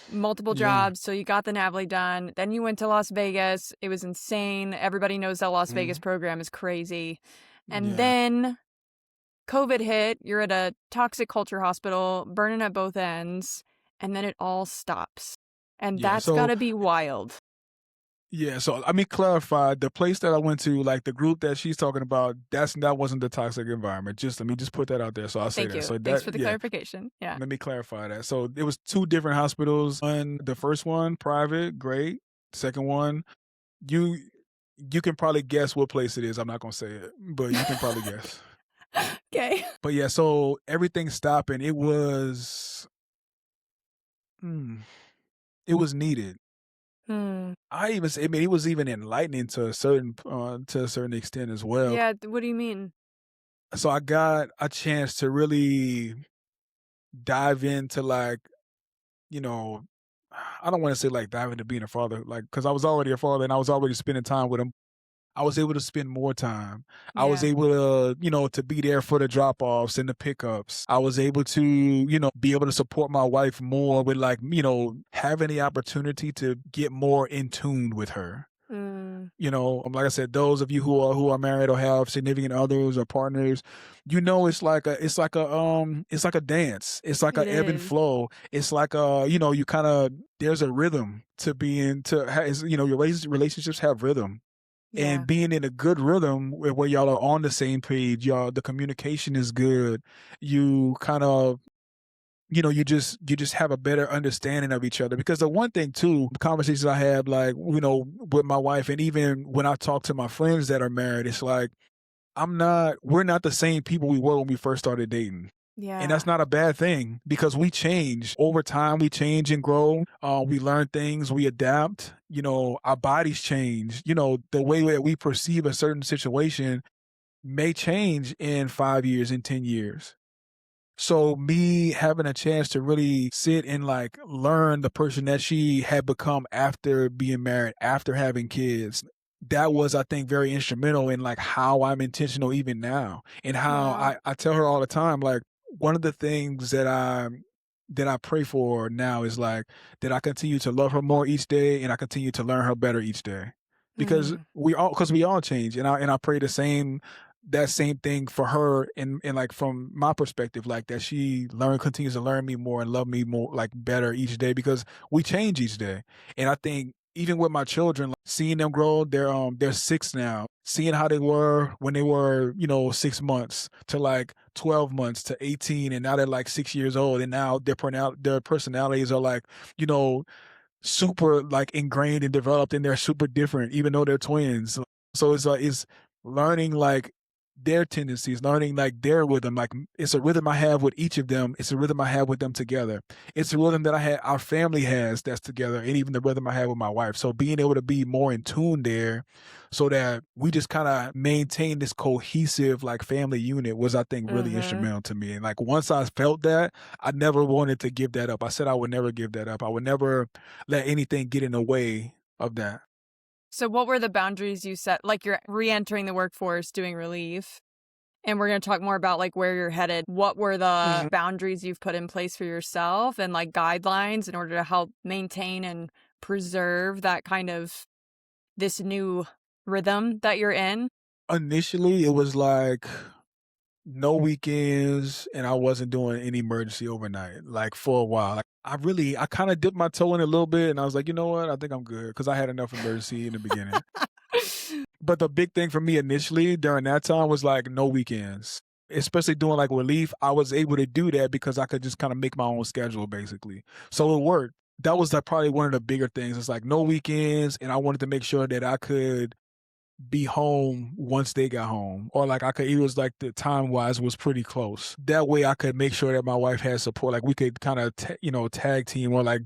multiple jobs. So you got the NAVLE done. Then you went to Las Vegas. It was insane. Everybody knows that Las Vegas program is crazy. And then COVID hit. You're at a toxic culture hospital, burning at both ends. And then it all stops. And that's gotta be wild. Yeah, so let me clarify. The place that I went to, like the group that she's talking about, that wasn't the toxic environment. Let me put that out there. So I'll say Thank that. you. So Thanks for the clarification. Yeah. Let me clarify that. So it was two different hospitals. The first one, private, great. Second one, you can probably guess what place it is. I'm not gonna say it, but you can probably guess. Okay. But yeah, so everything stopped, and it was needed. It was even enlightening to a certain extent as well. Yeah, what do you mean? So I got a chance to really dive into like, I don't want to say like dive into being a father, like, because I was already a father and I was already spending time with him. I was able to spend more time. I was able to, to be there for the drop-offs and the pickups. I was able to, be able to support my wife more with like, having the opportunity to get more in tune with her. Like I said, those of you who are married or have significant others or partners, it's like a dance. It's like an ebb and flow. It's like you kind of, there's a rhythm to being your relationships have rhythm. Yeah. And being in a good rhythm where y'all are on the same page, the communication is good. You kind of, you just have a better understanding of each other. Because the one thing too, conversations I have like, with my wife, and even when I talk to my friends that are married, it's like, we're not the same people we were when we first started dating. Yeah. And that's not a bad thing, because we change over time. We change and grow. We learn things. We adapt. Our bodies change. The way that we perceive a certain situation may change in 5 years, in 10 years. So me having a chance to really sit and like learn the person that she had become after being married, after having kids, that was, I think, very instrumental in like how I'm intentional even now, and how I tell her all the time, like, one of the things that I pray for now is like that I continue to love her more each day, and I continue to learn her better each day, because we all change, and I pray that same thing for her, and like from my perspective, like that she continues to learn me more and love me more, like better each day, because we change each day. And I think even with my children, like, seeing them grow, they're 6 now. Seeing how they were when they were, 6 months to like 12 months to 18, and now they're like 6 years old, and now their personalities are like, you know, super like ingrained and developed, and they're super different, even though they're twins. So it's like it's learning like their tendencies, learning like their rhythm. Like it's a rhythm I have with each of them. It's a rhythm I have with them together. It's a rhythm that our family has that's together, and even the rhythm I have with my wife. So being able to be more in tune there, so that we just kind of maintain this cohesive like family unit was, I think, really Mm-hmm. instrumental to me. And like once I felt that, I never wanted to give that up. I said I would never give that up. I would never let anything get in the way of that. So what were the boundaries you set? Like you're re-entering the workforce, doing relief, and we're going to talk more about like where you're headed. What were the Mhm. boundaries you've put in place for yourself and like guidelines in order to help maintain and preserve that kind of this new rhythm that you're in? Initially, it was like no weekends, and I wasn't doing any emergency overnight, like for a while. Like I kind of dipped my toe in a little bit, and I was like, you know what? I think I'm good because I had enough emergency in the beginning. But the big thing for me initially during that time was like no weekends. Especially doing like relief, I was able to do that because I could just kind of make my own schedule basically. So it worked. That was like probably one of the bigger things. It's like no weekends, and I wanted to make sure that I could be home once they got home, or like it was like the time wise was pretty close. That way I could make sure that my wife had support. Like we could kind of, tag team, or like,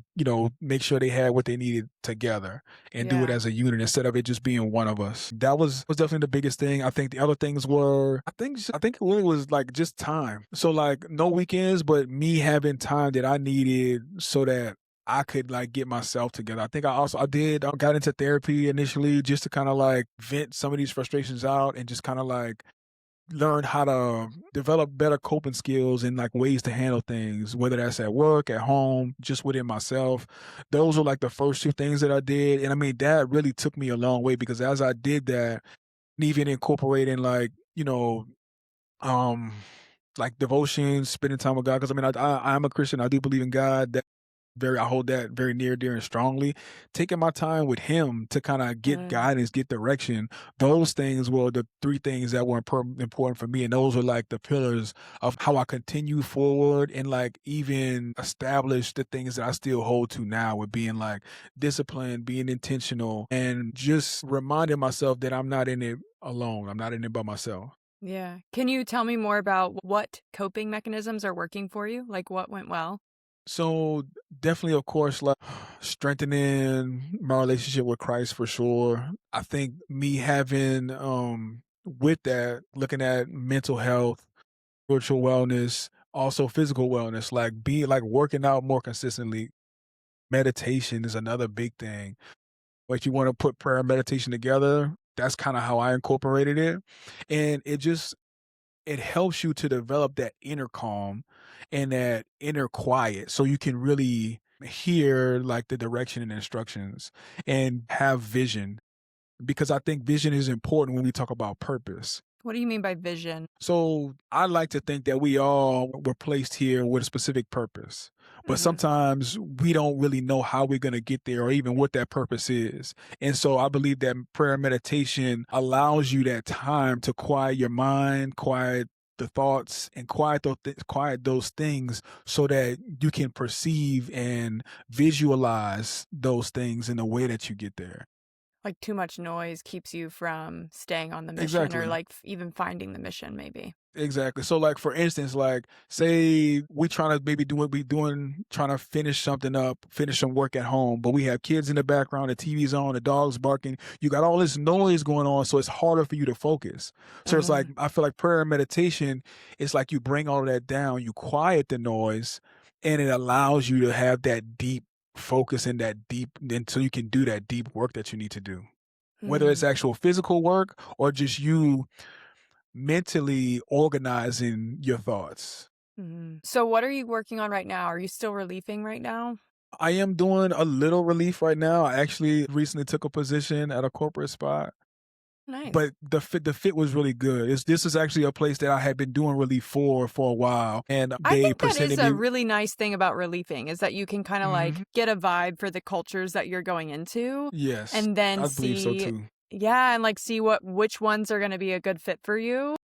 make sure they had what they needed together and do it Yeah. as a unit instead of it just being one of us. That was definitely the biggest thing. I think the other things were, I think it really was like just time. So like no weekends, but me having time that I needed so that I could like get myself together. I think I got into therapy initially just to kind of like vent some of these frustrations out and just kind of like learn how to develop better coping skills and like ways to handle things, whether that's at work, at home, just within myself. Those were like the first two things that I did. And I mean, that really took me a long way because as I did that, and even incorporating like, um, like devotion, spending time with God. Because I mean, I'm a Christian. I do believe in God. I hold that very near, dear, and strongly. Taking my time with him to kind of get Mm. guidance, get direction. Those things were the three things that were important for me, and those were like the pillars of how I continue forward and like even establish the things that I still hold to now, with being like disciplined, being intentional, and just reminding myself that I'm not in it alone. I'm not in it by myself. Yeah. Can you tell me more about what coping mechanisms are working for you? Like what went well? So definitely, of course, like strengthening my relationship with Christ for sure. I think me having with that, looking at mental health, spiritual wellness, also physical wellness, like be like working out more consistently. Meditation is another big thing. Like you want to put prayer and meditation together. That's kind of how I incorporated it. And it helps you to develop that inner calm and that inner quiet so you can really hear like the direction and instructions and have vision, because I think vision is important when we talk about purpose. What do you mean by vision? So I like to think that we all were placed here with a specific purpose, but Hmm. sometimes we don't really know how we're going to get there or even what that purpose is. And so I believe that prayer and meditation allows you that time to quiet your mind, quiet the thoughts, and quiet those things so that you can perceive and visualize those things in the way that you get there. Like too much noise keeps you from staying on the mission or Exactly. like even finding the mission, maybe. Exactly. So like for instance, like say we trying to maybe do what we doing, trying to finish something up, finish some work at home, but we have kids in the background, the TV's on, the dog's barking, you got all this noise going on, so it's harder for you to focus. So it's like Hmm. I feel like prayer and meditation, it's like you bring all of that down, you quiet the noise, and it allows you to have that deep focus and that deep until you can do that deep work that you need to do. Whether it's Hmm. actual physical work or just you mentally organizing your thoughts. Hmm. So, what are you working on right now? Are you still relieving right now? I am doing a little relief right now. I actually recently took a position at a corporate spot. Nice. But the fit was really good. This is actually a place that I had been doing relief for a while, and I they think that is presented me. a really nice thing about reliefing is that you can kind of like Mhm. get a vibe for the cultures that you're going into Yes, and then I believe so see, too. yeah, and like see which ones are going to be a good fit for you.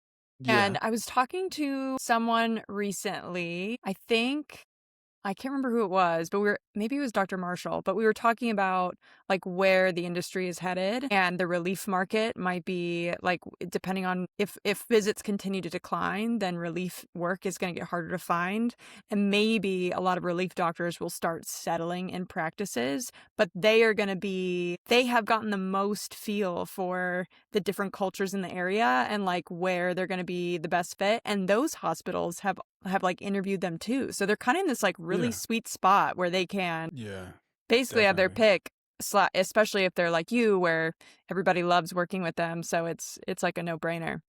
Yeah, And I was talking to someone recently, I can't remember who it was, but maybe it was Dr. Marshall, but we were talking about like where the industry is headed and the relief market might be like depending on if visits continue to decline, then relief work is going to get harder to find. And maybe a lot of relief doctors will start settling in practices, but they have gotten the most feel for the different cultures in the area and like where they're going to be the best fit. And those hospitals have like interviewed them too. So they're kind of in this like really yeah, sweet spot where they can yeah, basically have their definitely. pick, especially if they're like you, where everybody loves working with them. So it's like a no-brainer.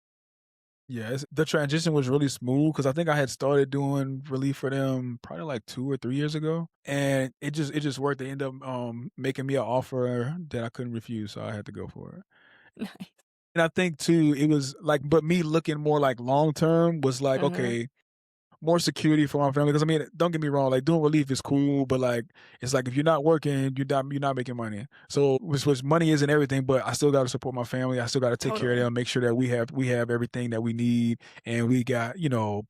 Yeah, the transition was really smooth because I think I had started doing relief for them probably like 2 or 3 years ago, and it just worked. They ended up making me an offer that I couldn't refuse, so I had to go for it. Nice. And I think too, it was like, but me looking more like long term was like, Mm-hmm. okay, more security for my family. Because I mean, don't get me wrong, like doing relief is cool, but like it's like if you're not working, you're not making money. So which money isn't everything, but I still got to support my family. I still got to take care of Totally. them, make sure that we have everything that we need, and we got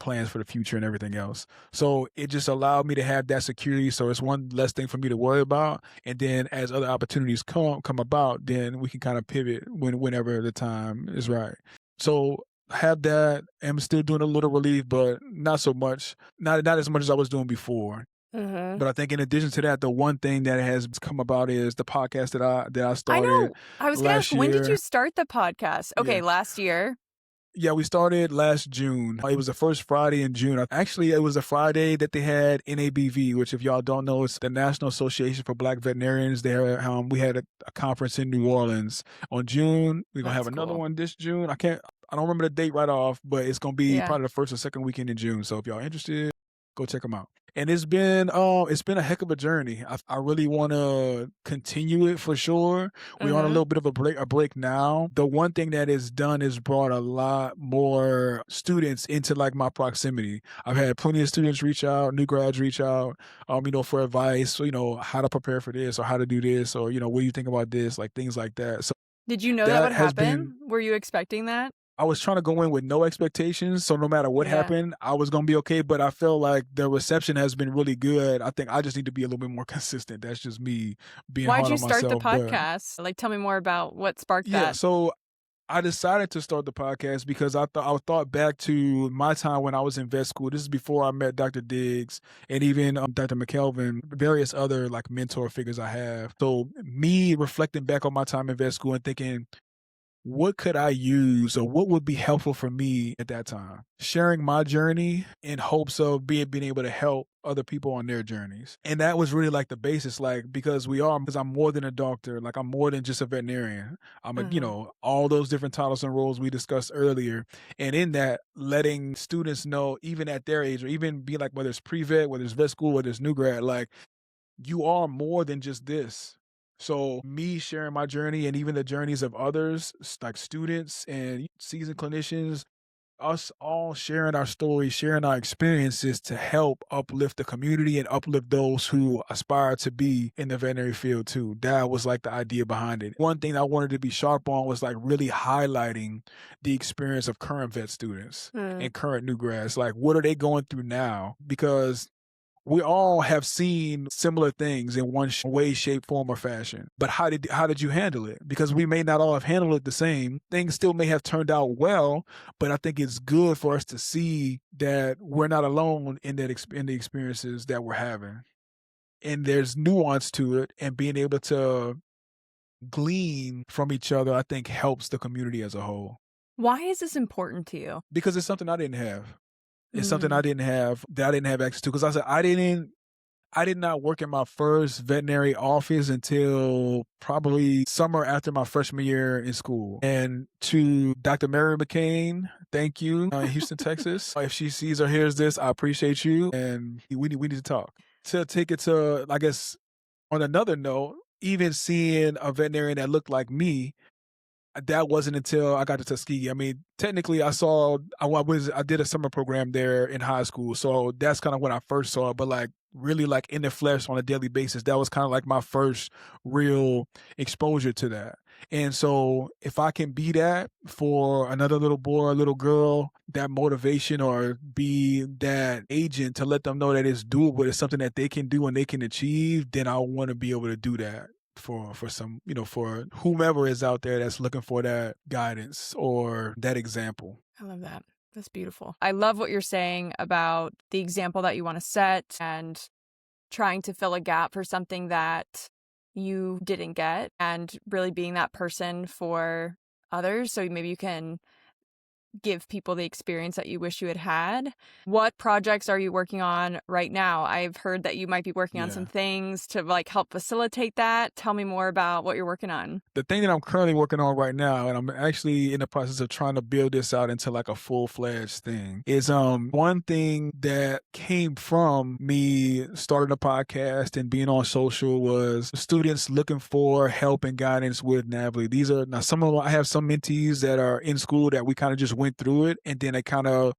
plans for the future and everything else. So it just allowed me to have that security. So it's one less thing for me to worry about. And then as other opportunities come about, then we can kind of pivot whenever the time is right. So have that. I'm still doing a little relief, but not so much. Not as much as I was doing before. Mm-hmm. But I think in addition to that, the one thing that has come about is the podcast that I I started know. I was gonna ask, last when did you year. start the podcast? Yeah. Okay, last year. Yeah, we started last June. It was the first Friday in June. Actually, it was a Friday that they had NABV, which, if y'all don't know, it's the National Association for Black Veterinarians. We had a conference in New Orleans on June. We're gonna have That's another cool. one this June. I don't remember the date right off, but it's gonna be Yeah. probably the first or second weekend in June. So if y'all interested, go check them out. And it's been a heck of a journey. I really want to continue it for sure. We're on a Mm-hmm. little bit of a break now. The one thing that is done is brought a lot more students into like my proximity. I've had plenty of students reach out, new grads reach out, for advice, so, how to prepare for this or how to do this, or, what do you think about this, like things like that. So Did you know that that would has been happen? Were you expecting that? I was trying to go in with no expectations, so no matter what Yeah. happened, I was gonna be okay. But I feel like the reception has been really good. I think I just need to be a little bit more consistent. That's just me being Why'd hard you on start the myself. But podcast? Like, tell me more about what sparked yeah, that. so I decided to start the podcast because I thought back to my time when I was in vet school. This is before I met Dr. Diggs and even Dr. McKelvin, various other like mentor figures I have. So me reflecting back on my time in vet school and thinking, what could I use or what would be helpful for me at that time? Sharing my journey in hopes of being able to help other people on their journeys. And that was really like the basis, like, because I'm more than a doctor, like I'm more than just a veterinarian. Mhm. All those different titles and roles we discussed earlier. And in that, letting students know, even at their age, or even be like, whether it's pre-vet, whether it's vet school, whether it's new grad, like, you are more than just this. So me sharing my journey and even the journeys of others, like students and seasoned clinicians, us all sharing our stories, sharing our experiences to help uplift the community and uplift those who aspire to be in the veterinary field too. That was like the idea behind it. One thing I wanted to be sharp on was like really highlighting the experience of current vet students Mm. and current new grads. Like, what are they going through now? Because we all have seen similar things in one way, shape, form, or fashion. But how did you handle it? Because we may not all have handled it the same. Things still may have turned out well, but I think it's good for us to see that we're not alone in in the experiences that we're having. And there's nuance to it, and being able to glean from each other, I think helps the community as a whole. Why is this important to you? Because it's something I didn't have. It's something Mm. I didn't have that I didn't have access to. Because I did not work in my first veterinary office until probably summer after my freshman year in school. And to Dr. Mary McCain, thank you, in Houston, Texas. If she sees or hears this, I appreciate you, and we need to talk. To take it to, I guess, on another note, even seeing a veterinarian that looked like me, that wasn't until I got to Tuskegee. I mean, technically, I did a summer program there in high school, so that's kind of when I first saw it. But like really, like in the flesh on a daily basis, that was kind of like my first real exposure to that. And so, if I can be that for another little boy or little girl, that motivation or be that agent to let them know that it's doable, it's something that they can do and they can achieve, then I want to be able to do that for some, for whomever is out there that's looking for that guidance or that example. I love that. That's beautiful. I love what you're saying about the example that you want to set and trying to fill a gap for something that you didn't get and really being that person for others. So maybe you can give people the experience that you wish you had had. What projects are you working on right now? I've heard that you might be working on some things to like help facilitate that. Tell me more about what you're working on. The thing that I'm currently working on right now, and I'm actually in the process of trying to build this out into like a full-fledged thing, is one thing that came from me starting a podcast and being on social was students looking for help and guidance with NAVLE. These are now I have some mentees that are in school that we kind of just went through it, and then they kind of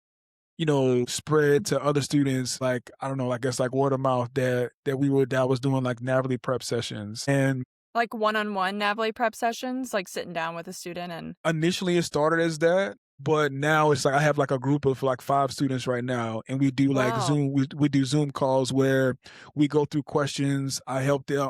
spread to other students, like, I don't know, I guess like word of mouth that I was doing like NAVLE prep sessions. And like one-on-one NAVLE prep sessions, like sitting down with a student. And initially it started as that, but now it's like I have like a group of like 5 students right now, and we do like Zoom, we do Zoom calls where we go through questions. I help them.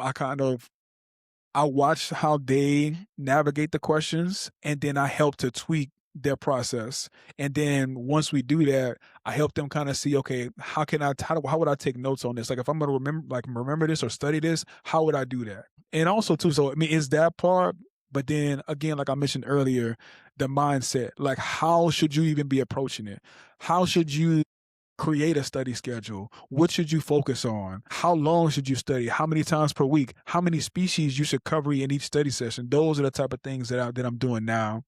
I watch how they navigate the questions, and then I help to tweak their process. And then once we do that, I help them kind of see, okay, how would I take notes on this? Like if I'm going to remember this or study this, how would I do that? And also too, so I mean, is that part, but then again, like I mentioned earlier, the mindset, like how should you even be approaching it? How should you create a study schedule? What should you focus on? How long should you study? How many times per week? How many species you should cover in each study session? Those are the type of things that I'm doing now.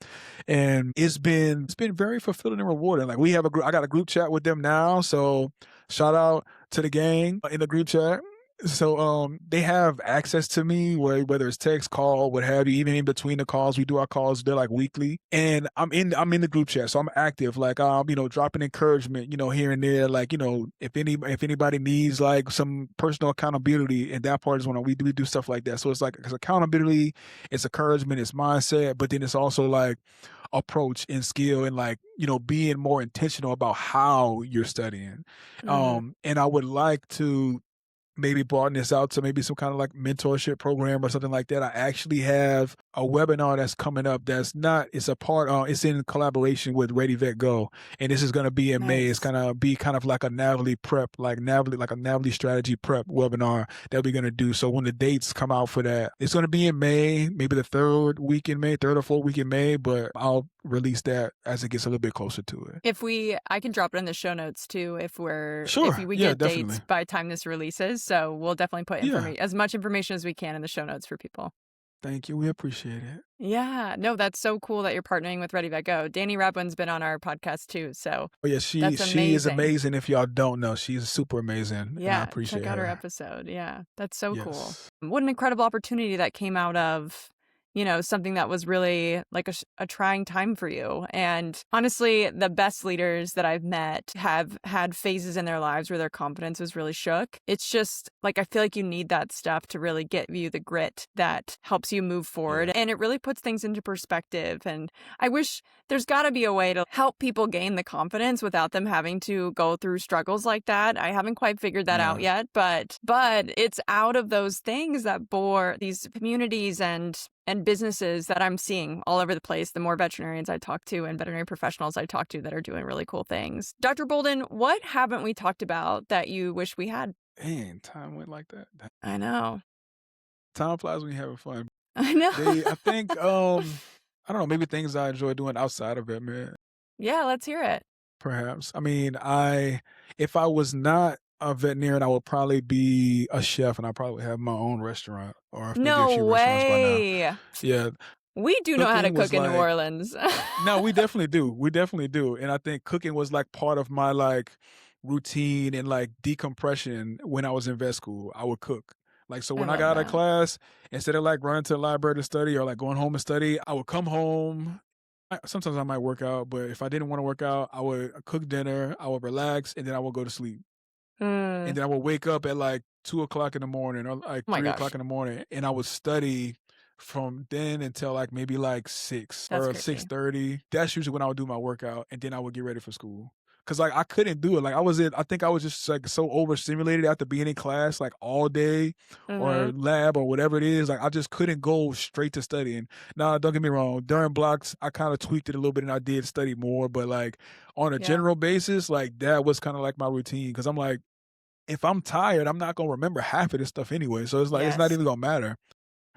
And it's been very fulfilling and rewarding. Like I got a group chat with them now. So shout out to the gang in the group chat. So they have access to me, whether it's text, call, what have you. Even in between the calls, we do our calls. They're like weekly, and I'm in the group chat, so I'm active. Like dropping encouragement, here and there. Like if anybody needs like some personal accountability, and that part is when we do stuff like that. So it's like it's accountability, it's encouragement, it's mindset, but then it's also like approach and skill and like being more intentional about how you're studying. Mm-hmm. And I would like to maybe broaden this out to maybe some kind of like mentorship program or something like that. I actually have a webinar that's coming up it's in collaboration with Ready Go, and this is going to be in May. It's going to be kind of like a NAVLE prep, like a NAVLE strategy prep webinar that we're going to do. So when the dates come out for that, it's going to be in May, maybe the third or fourth week in May, but I'll release that as it gets a little bit closer to it. I can drop it in the show notes too if we Yeah, get definitely. dates by the time this releases. So we'll definitely put as much information as we can in the show notes for people. Thank you. We appreciate it. Yeah. No, that's so cool that you're partnering with Ready Go. Danny Rabwin's been on our podcast too. So she is amazing. If y'all don't know, she's super amazing. Yeah. And I appreciate check out her her episode. Yeah. That's so cool. Yes. What an incredible opportunity that came out of something that was really like a trying time for you. And honestly, the best leaders that I've met have had phases in their lives where their confidence was really shook. It's just like, I feel like you need that stuff to really get you the grit that helps you move forward. Yeah. And it really puts things into perspective. And I wish there's got to be a way to help people gain the confidence without them having to go through struggles like that. I haven't quite figured that out yet, but it's out of those things that bore these communities and businesses that I'm seeing all over the place, the more veterinarians I talk to and veterinary professionals I talk to that are doing really cool things. Dr. Bolden, what haven't we talked about that you wish we had? Man, time went like that. I know. Time flies when you're having fun. I know. I think, I don't know, maybe things I enjoy doing outside of it, man. Yeah, let's hear it. Perhaps. I mean, if I was not a veterinarian, I would probably be a chef, and I probably have my own restaurant or maybe a few restaurants by now. Yeah. We do know how to cook in New Orleans. No, we definitely do. We definitely do. And I think cooking was like part of my like routine and like decompression when I was in vet school. I would cook. Like, so I when I love got out of that. class, instead of like running to the library to study or like going home and study, I would come home. Sometimes I might work out, but if I didn't want to work out, I would cook dinner, I would relax, and then I would go to sleep. And Mm. then I would wake up at like 2 o'clock in the morning or like Oh my 3 o'clock gosh, in the morning, and I would study from then until like maybe like 6 that's or crazy. 6:30. That's usually when I would do my workout, and then I would get ready for school. Cause like I couldn't do it. Like I think I was just like so overstimulated after being in class like all day or Mhm. lab or whatever it is. Like I just couldn't go straight to studying. Now, don't get me wrong. During blocks, I kind of tweaked it a little bit and I did study more. But like on a Yeah. general basis, like that was kind of like my routine. Cause I'm like, if I'm tired, I'm not gonna remember half of this stuff anyway. So it's like it's not Yes. even gonna matter.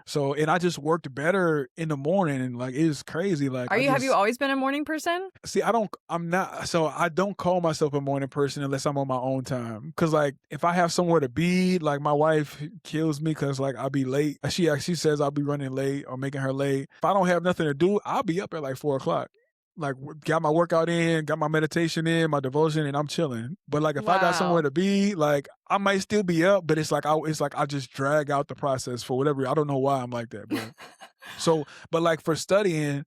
So and I just worked better in the morning and like it's crazy. Like Have you always been a morning person? see, I don't call myself a morning person unless I'm on my own time. Cause like if I have somewhere to be, like my wife kills me because like I'll be late. She actually says I'll be running late or making her late. If I don't have nothing to do, I'll be up at like 4 o'clock. Like got my workout in, got my meditation in, my devotion, and I'm chilling. But like if I got somewhere Wow. to be, like I might still be up, but it's like I just drag out the process for whatever. I don't know why I'm like that, but so but like for studying,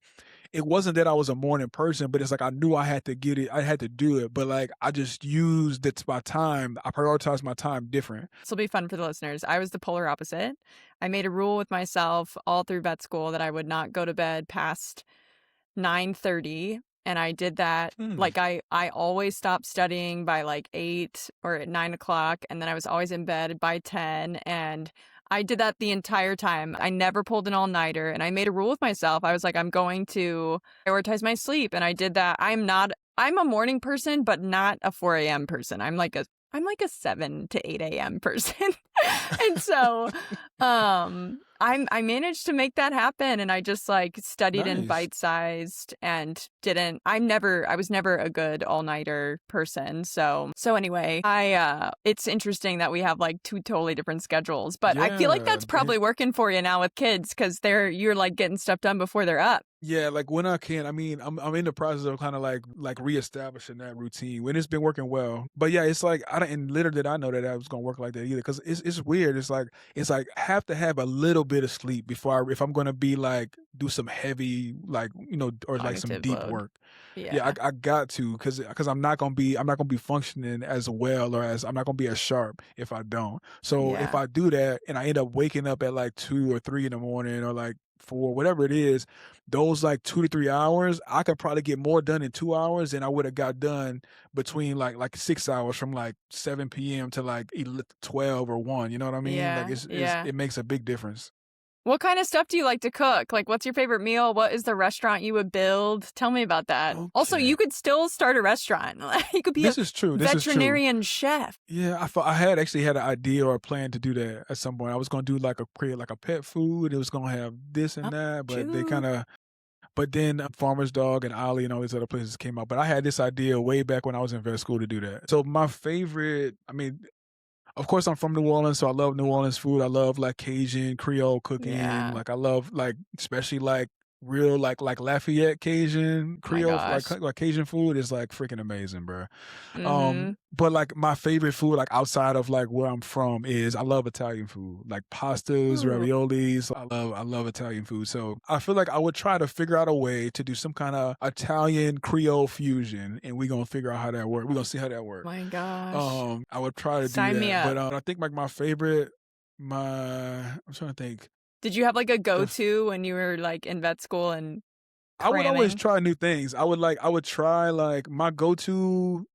it wasn't that I was a morning person, but it's like I knew I had to get it, I had to do it. But like I just used it my time. I prioritized my time different. This will be fun for the listeners. I was the polar opposite. I made a rule with myself all through vet school that I would not go to bed past 9:30, and I did that. Mm. Like I always stopped studying by like 8 or at 9 o'clock, and then I was always in bed by 10, and I did that the entire time. I never pulled an all-nighter, and I made a rule with myself. I was like, I'm going to prioritize my sleep, and I did that. I'm a morning person, but not a 4 a.m. person. I'm like a 7 to 8 a.m. person. And so I managed to make that happen, and I just like studied in Nice. bite-sized and I was never a good all-nighter person. So anyway, it's interesting that we have like two totally different schedules, but I feel like Yeah. that's probably working for you now with kids because you're like getting stuff done before they're up. Yeah, like when I can. I mean, I'm in the process of kind of like reestablishing that routine when it's been working well. But yeah, it's like I don't, and little did I know that I was gonna work like that either. Because it's weird. It's like I have to have a little bit of sleep before if I'm gonna be like do some heavy like or like some Cognitive deep load. work. Yeah, Yeah. I got to because I'm not gonna be functioning as well or as I'm not gonna be as sharp if I don't. So if Yeah. I do that and I end up waking up at like 2 or 3 in the morning or like 4, whatever it is, those like 2 to 3 hours, I could probably get more done in 2 hours than I would have got done between like 6 hours from like 7 p.m. to like 12 or 1. You know what I mean? Like Yeah. Yeah. it makes a big difference. What kind of stuff do you like to cook? Like, what's your favorite meal? What is the restaurant you would build? Tell me about that. Also, Okay. you could still start a restaurant. You could be a This is true. This is true. veterinarian chef. Yeah, I had actually had an idea or a plan to do that at some point. I was gonna do like create like a pet food. It was gonna have this Oh, and that, but they shoot. kind of but then Farmer's Dog and Ollie and all these other places came out. But I had this idea way back when I was in vet school to do that. So my favorite, I mean, of course I'm from New Orleans, so I love New Orleans food. I love like Cajun Creole cooking. Yeah. Like I love like especially like real like Lafayette Cajun My Creole gosh. like Cajun food is like freaking amazing, bro. Mm-hmm. But like my favorite food, like outside of like where I'm from, is I love Italian food, like pastas, Ooh. raviolis. I love Italian food. So I feel like I would try to figure out a way to do some kind of Italian Creole fusion, and we're gonna figure out how that works. We're gonna see how that works. My gosh. I would try to do Sign me that, up. but I think like my favorite, I'm trying to think. Did you have like a The f- go-to when you were like in vet school and I would always cramming? try new things. I would try like my go-to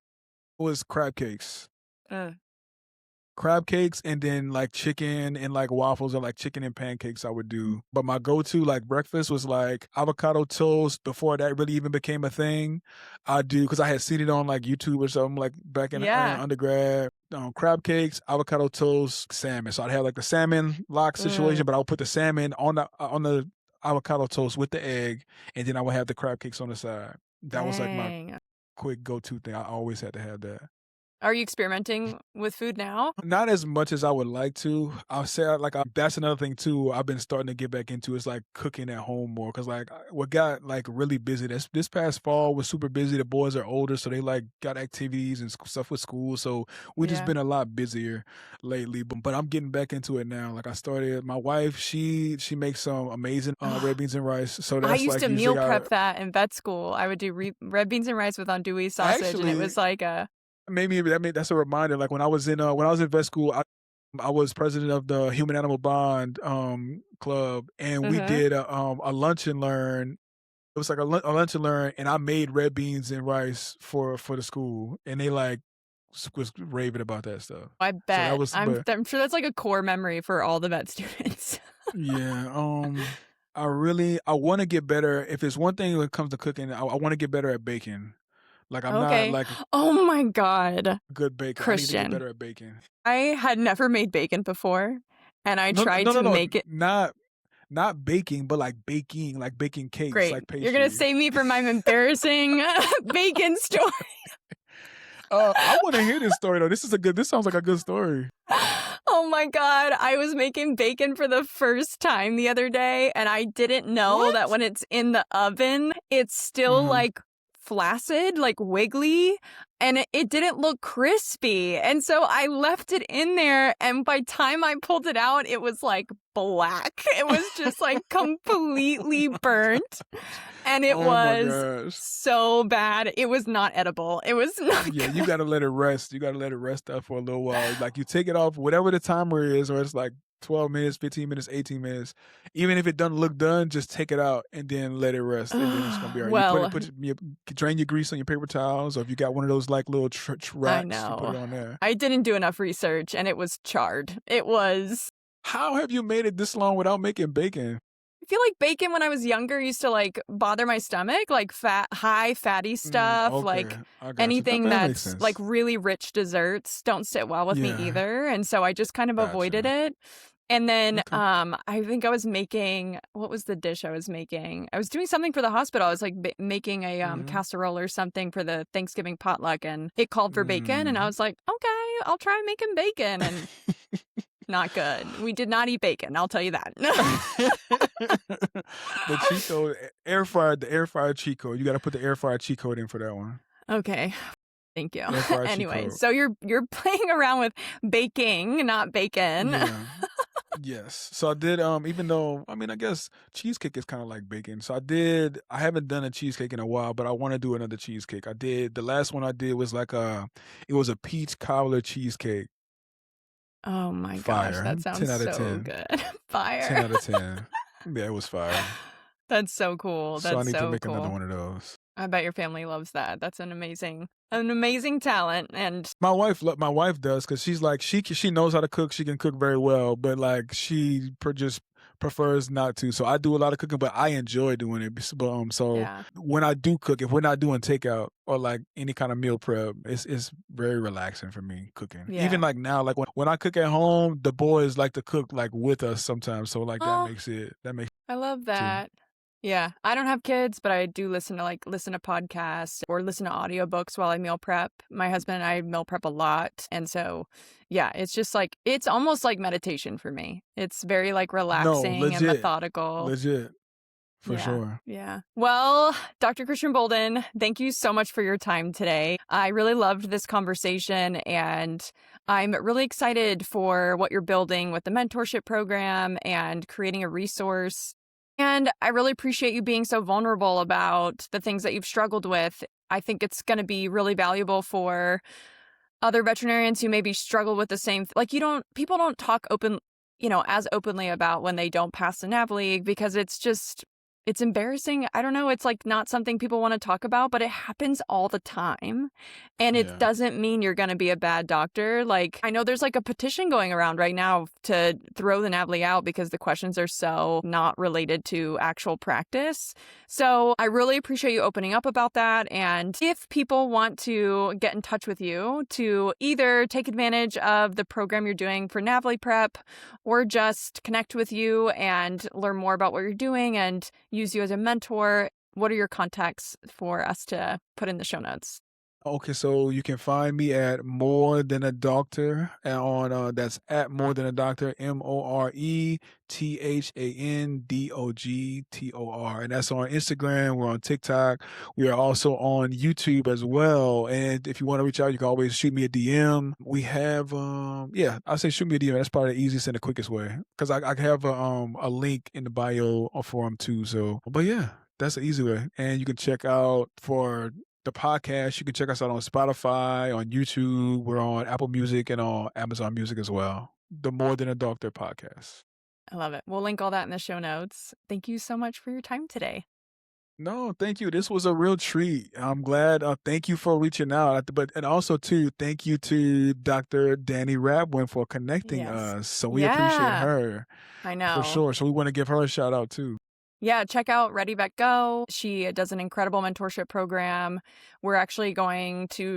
was crab cakes. Uh, Crab cakes and then like chicken and like waffles or like chicken and pancakes I would do. But my go-to like breakfast was like avocado toast before that really even became a thing. I do because I had seen it on like YouTube or something like back in yeah. undergrad. Crab cakes, avocado toast, salmon. So I'd have like the salmon lock situation, Mm, but I would put the salmon on the avocado toast with the egg, and then I would have the crab cakes on the side. That was like my dang. quick go-to thing. I always had to have that. Are you experimenting with food now? Not as much as I would like to. I'll say that's another thing too. I've been starting to get back into is like cooking at home more because what got like really busy this past fall was super busy. The boys are older, so they like got activities and stuff with school. So we just Yeah. been a lot busier lately. But I'm getting back into it now. Like I started. My wife, she makes some amazing red beans and rice. So I that's used like to meal usually our prep that in vet school. I would do red beans and rice with andouille sausage, and it was actually. like a Maybe that's a reminder. Like when I was in vet school, I was president of the Human Animal Bond club, and we uh did a lunch and learn. It was like a lunch and learn, and I made red beans and rice for the school, and they like was raving about that stuff. I So that bet. was, I'm sure that's like a core memory for all the vet students. yeah. I want to get better. If it's one thing when it comes to cooking, I want to get better at baking. Like I'm not Okay. like a Oh my God, good baker. I need to get Christian. better at baking. I had never made bacon before, and I No, tried no, to no, no, make it. not baking, but like baking cakes, Great. like You're going to pastry. save me from my embarrassing bacon story. I want to hear this story though. This sounds like a good story. Oh my God. I was making bacon for the first time the other day, and I didn't know that What? when it's in the oven, it's still Uh-huh. like flaccid, like wiggly, and it didn't look crispy. And so I left it in there, and by time I pulled it out, it was like black. It was just like completely burnt. And it Oh my was gosh. so bad. It was not edible. It was not Yeah, you good. gotta let it rest. You gotta let it rest up for a little while. Like you take it off, whatever the timer is, or it's like 12 minutes, 15 minutes, 18 minutes. Even if it doesn't look done, just take it out and then let it rest, and then it's gonna be all right. You Well, drain your grease on your paper towels, or if you got one of those like little I racks, you put it know. on there. I didn't do enough research, and it was charred. It was. How have you made it this long without making bacon? I feel like bacon when I was younger used to like bother my stomach, like high fatty stuff, Okay, like I got you. anything That makes that's like sense. really rich desserts don't sit well with me Yeah, either. And so I just kind of avoided gotcha. it. And then Okay. I think I was making, what was the dish I was making? I was doing something for the hospital. I was like making a Mhm. casserole or something for the Thanksgiving potluck, and it called for bacon, and I Mm. was like, okay, I'll try making bacon, and not good. We did not eat bacon, I'll tell you that. The cheat code, the air fryer cheat code. You got to put the air fryer cheat code in for that one. Okay. Thank you. Air fryer cheat Anyway, code. so you're playing around with baking, not bacon. Yeah. Yes. So I did even though I guess cheesecake is kind of like baking. So I haven't done a cheesecake in a while, but I want to do another cheesecake. The last one I did was like it was a peach cobbler cheesecake. Oh my gosh, Fire. that 10 sounds out of so 10. good. 10 Fire. out of 10. Yeah, it was fire. That's so cool. So I That's need to so make another cool. one of those. I bet your family loves that. That's an amazing talent. And My wife does because she's like she knows how to cook. She can cook very well, but like she just prefers not to. So I do a lot of cooking, but I enjoy doing it. So yeah. when I do cook, if we're not doing takeout or like any kind of meal prep, it's very relaxing for me cooking. Even Yeah. like now, like when I cook at home, the boys like to cook like with us sometimes. So like Oh, that makes I love it too. that. Yeah, I don't have kids, but I do listen to podcasts or listen to audiobooks while I meal prep. My husband and I meal prep a lot. And so, yeah, it's just like it's almost like meditation for me. It's very like No, relaxing and methodical. legit for Yeah. sure. Yeah. Well, Dr. Christien Bolden, thank you so much for your time today. I really loved this conversation, and I'm really excited for what you're building with the mentorship program and creating a resource. And I really appreciate you being so vulnerable about the things that you've struggled with. I think it's going to be really valuable for other veterinarians who maybe struggle with the same, like people don't talk as openly about when they don't pass the NAVLE because it's embarrassing. I don't know. It's like not something people want to talk about, but it happens all the time. And it Yeah. doesn't mean you're going to be a bad doctor. Like, I know there's like a petition going around right now to throw the NAVLE out because the questions are so not related to actual practice. So I really appreciate you opening up about that. And if people want to get in touch with you to either take advantage of the program you're doing for NAVLE prep or just connect with you and learn more about what you're doing and use you as a mentor, what are your contacts for us to put in the show notes? Okay, so you can find me at More Than a Doctor that's at More Than a Doctor, MoreThandogtor, and that's on Instagram. We're on TikTok. We are also on YouTube as well. And if you want to reach out, you can always shoot me a DM. We have yeah, I say shoot me a DM. That's probably the easiest and the quickest way because I have a link in the bio for them too. So, but yeah, that's the easy way. And you can check out for the podcast. You can check us out on Spotify, on YouTube. We're on Apple Music and on Amazon Music as well. The More Than a Doctor podcast. I love it. We'll link all that in the show notes. Thank you so much for your time today. No, thank you. This was a real treat. I'm glad. Thank you for reaching out. But and also too, thank you to Dr. Danny Rabwin for connecting Yes. us. So we appreciate Yeah, her I for know. sure. So we want to give her a shout out too. Yeah, check out Ready Vet Go. She does an incredible mentorship program. We're actually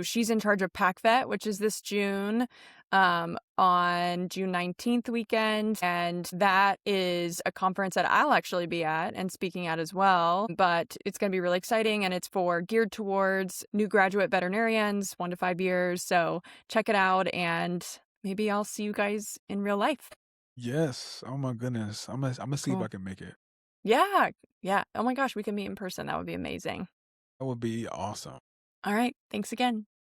she's in charge of Pack Vet, which is this June, on June 19th weekend. And that is a conference that I'll actually be at and speaking at as well. But it's going to be really exciting, and it's geared towards new graduate veterinarians, 1 to 5 years. So check it out, and maybe I'll see you guys in real life. Yes. Oh my goodness. I'm gonna see if Cool. I can make it. Yeah. Yeah. Oh my gosh, we can meet in person. That would be amazing. That would be awesome. All right. Thanks again.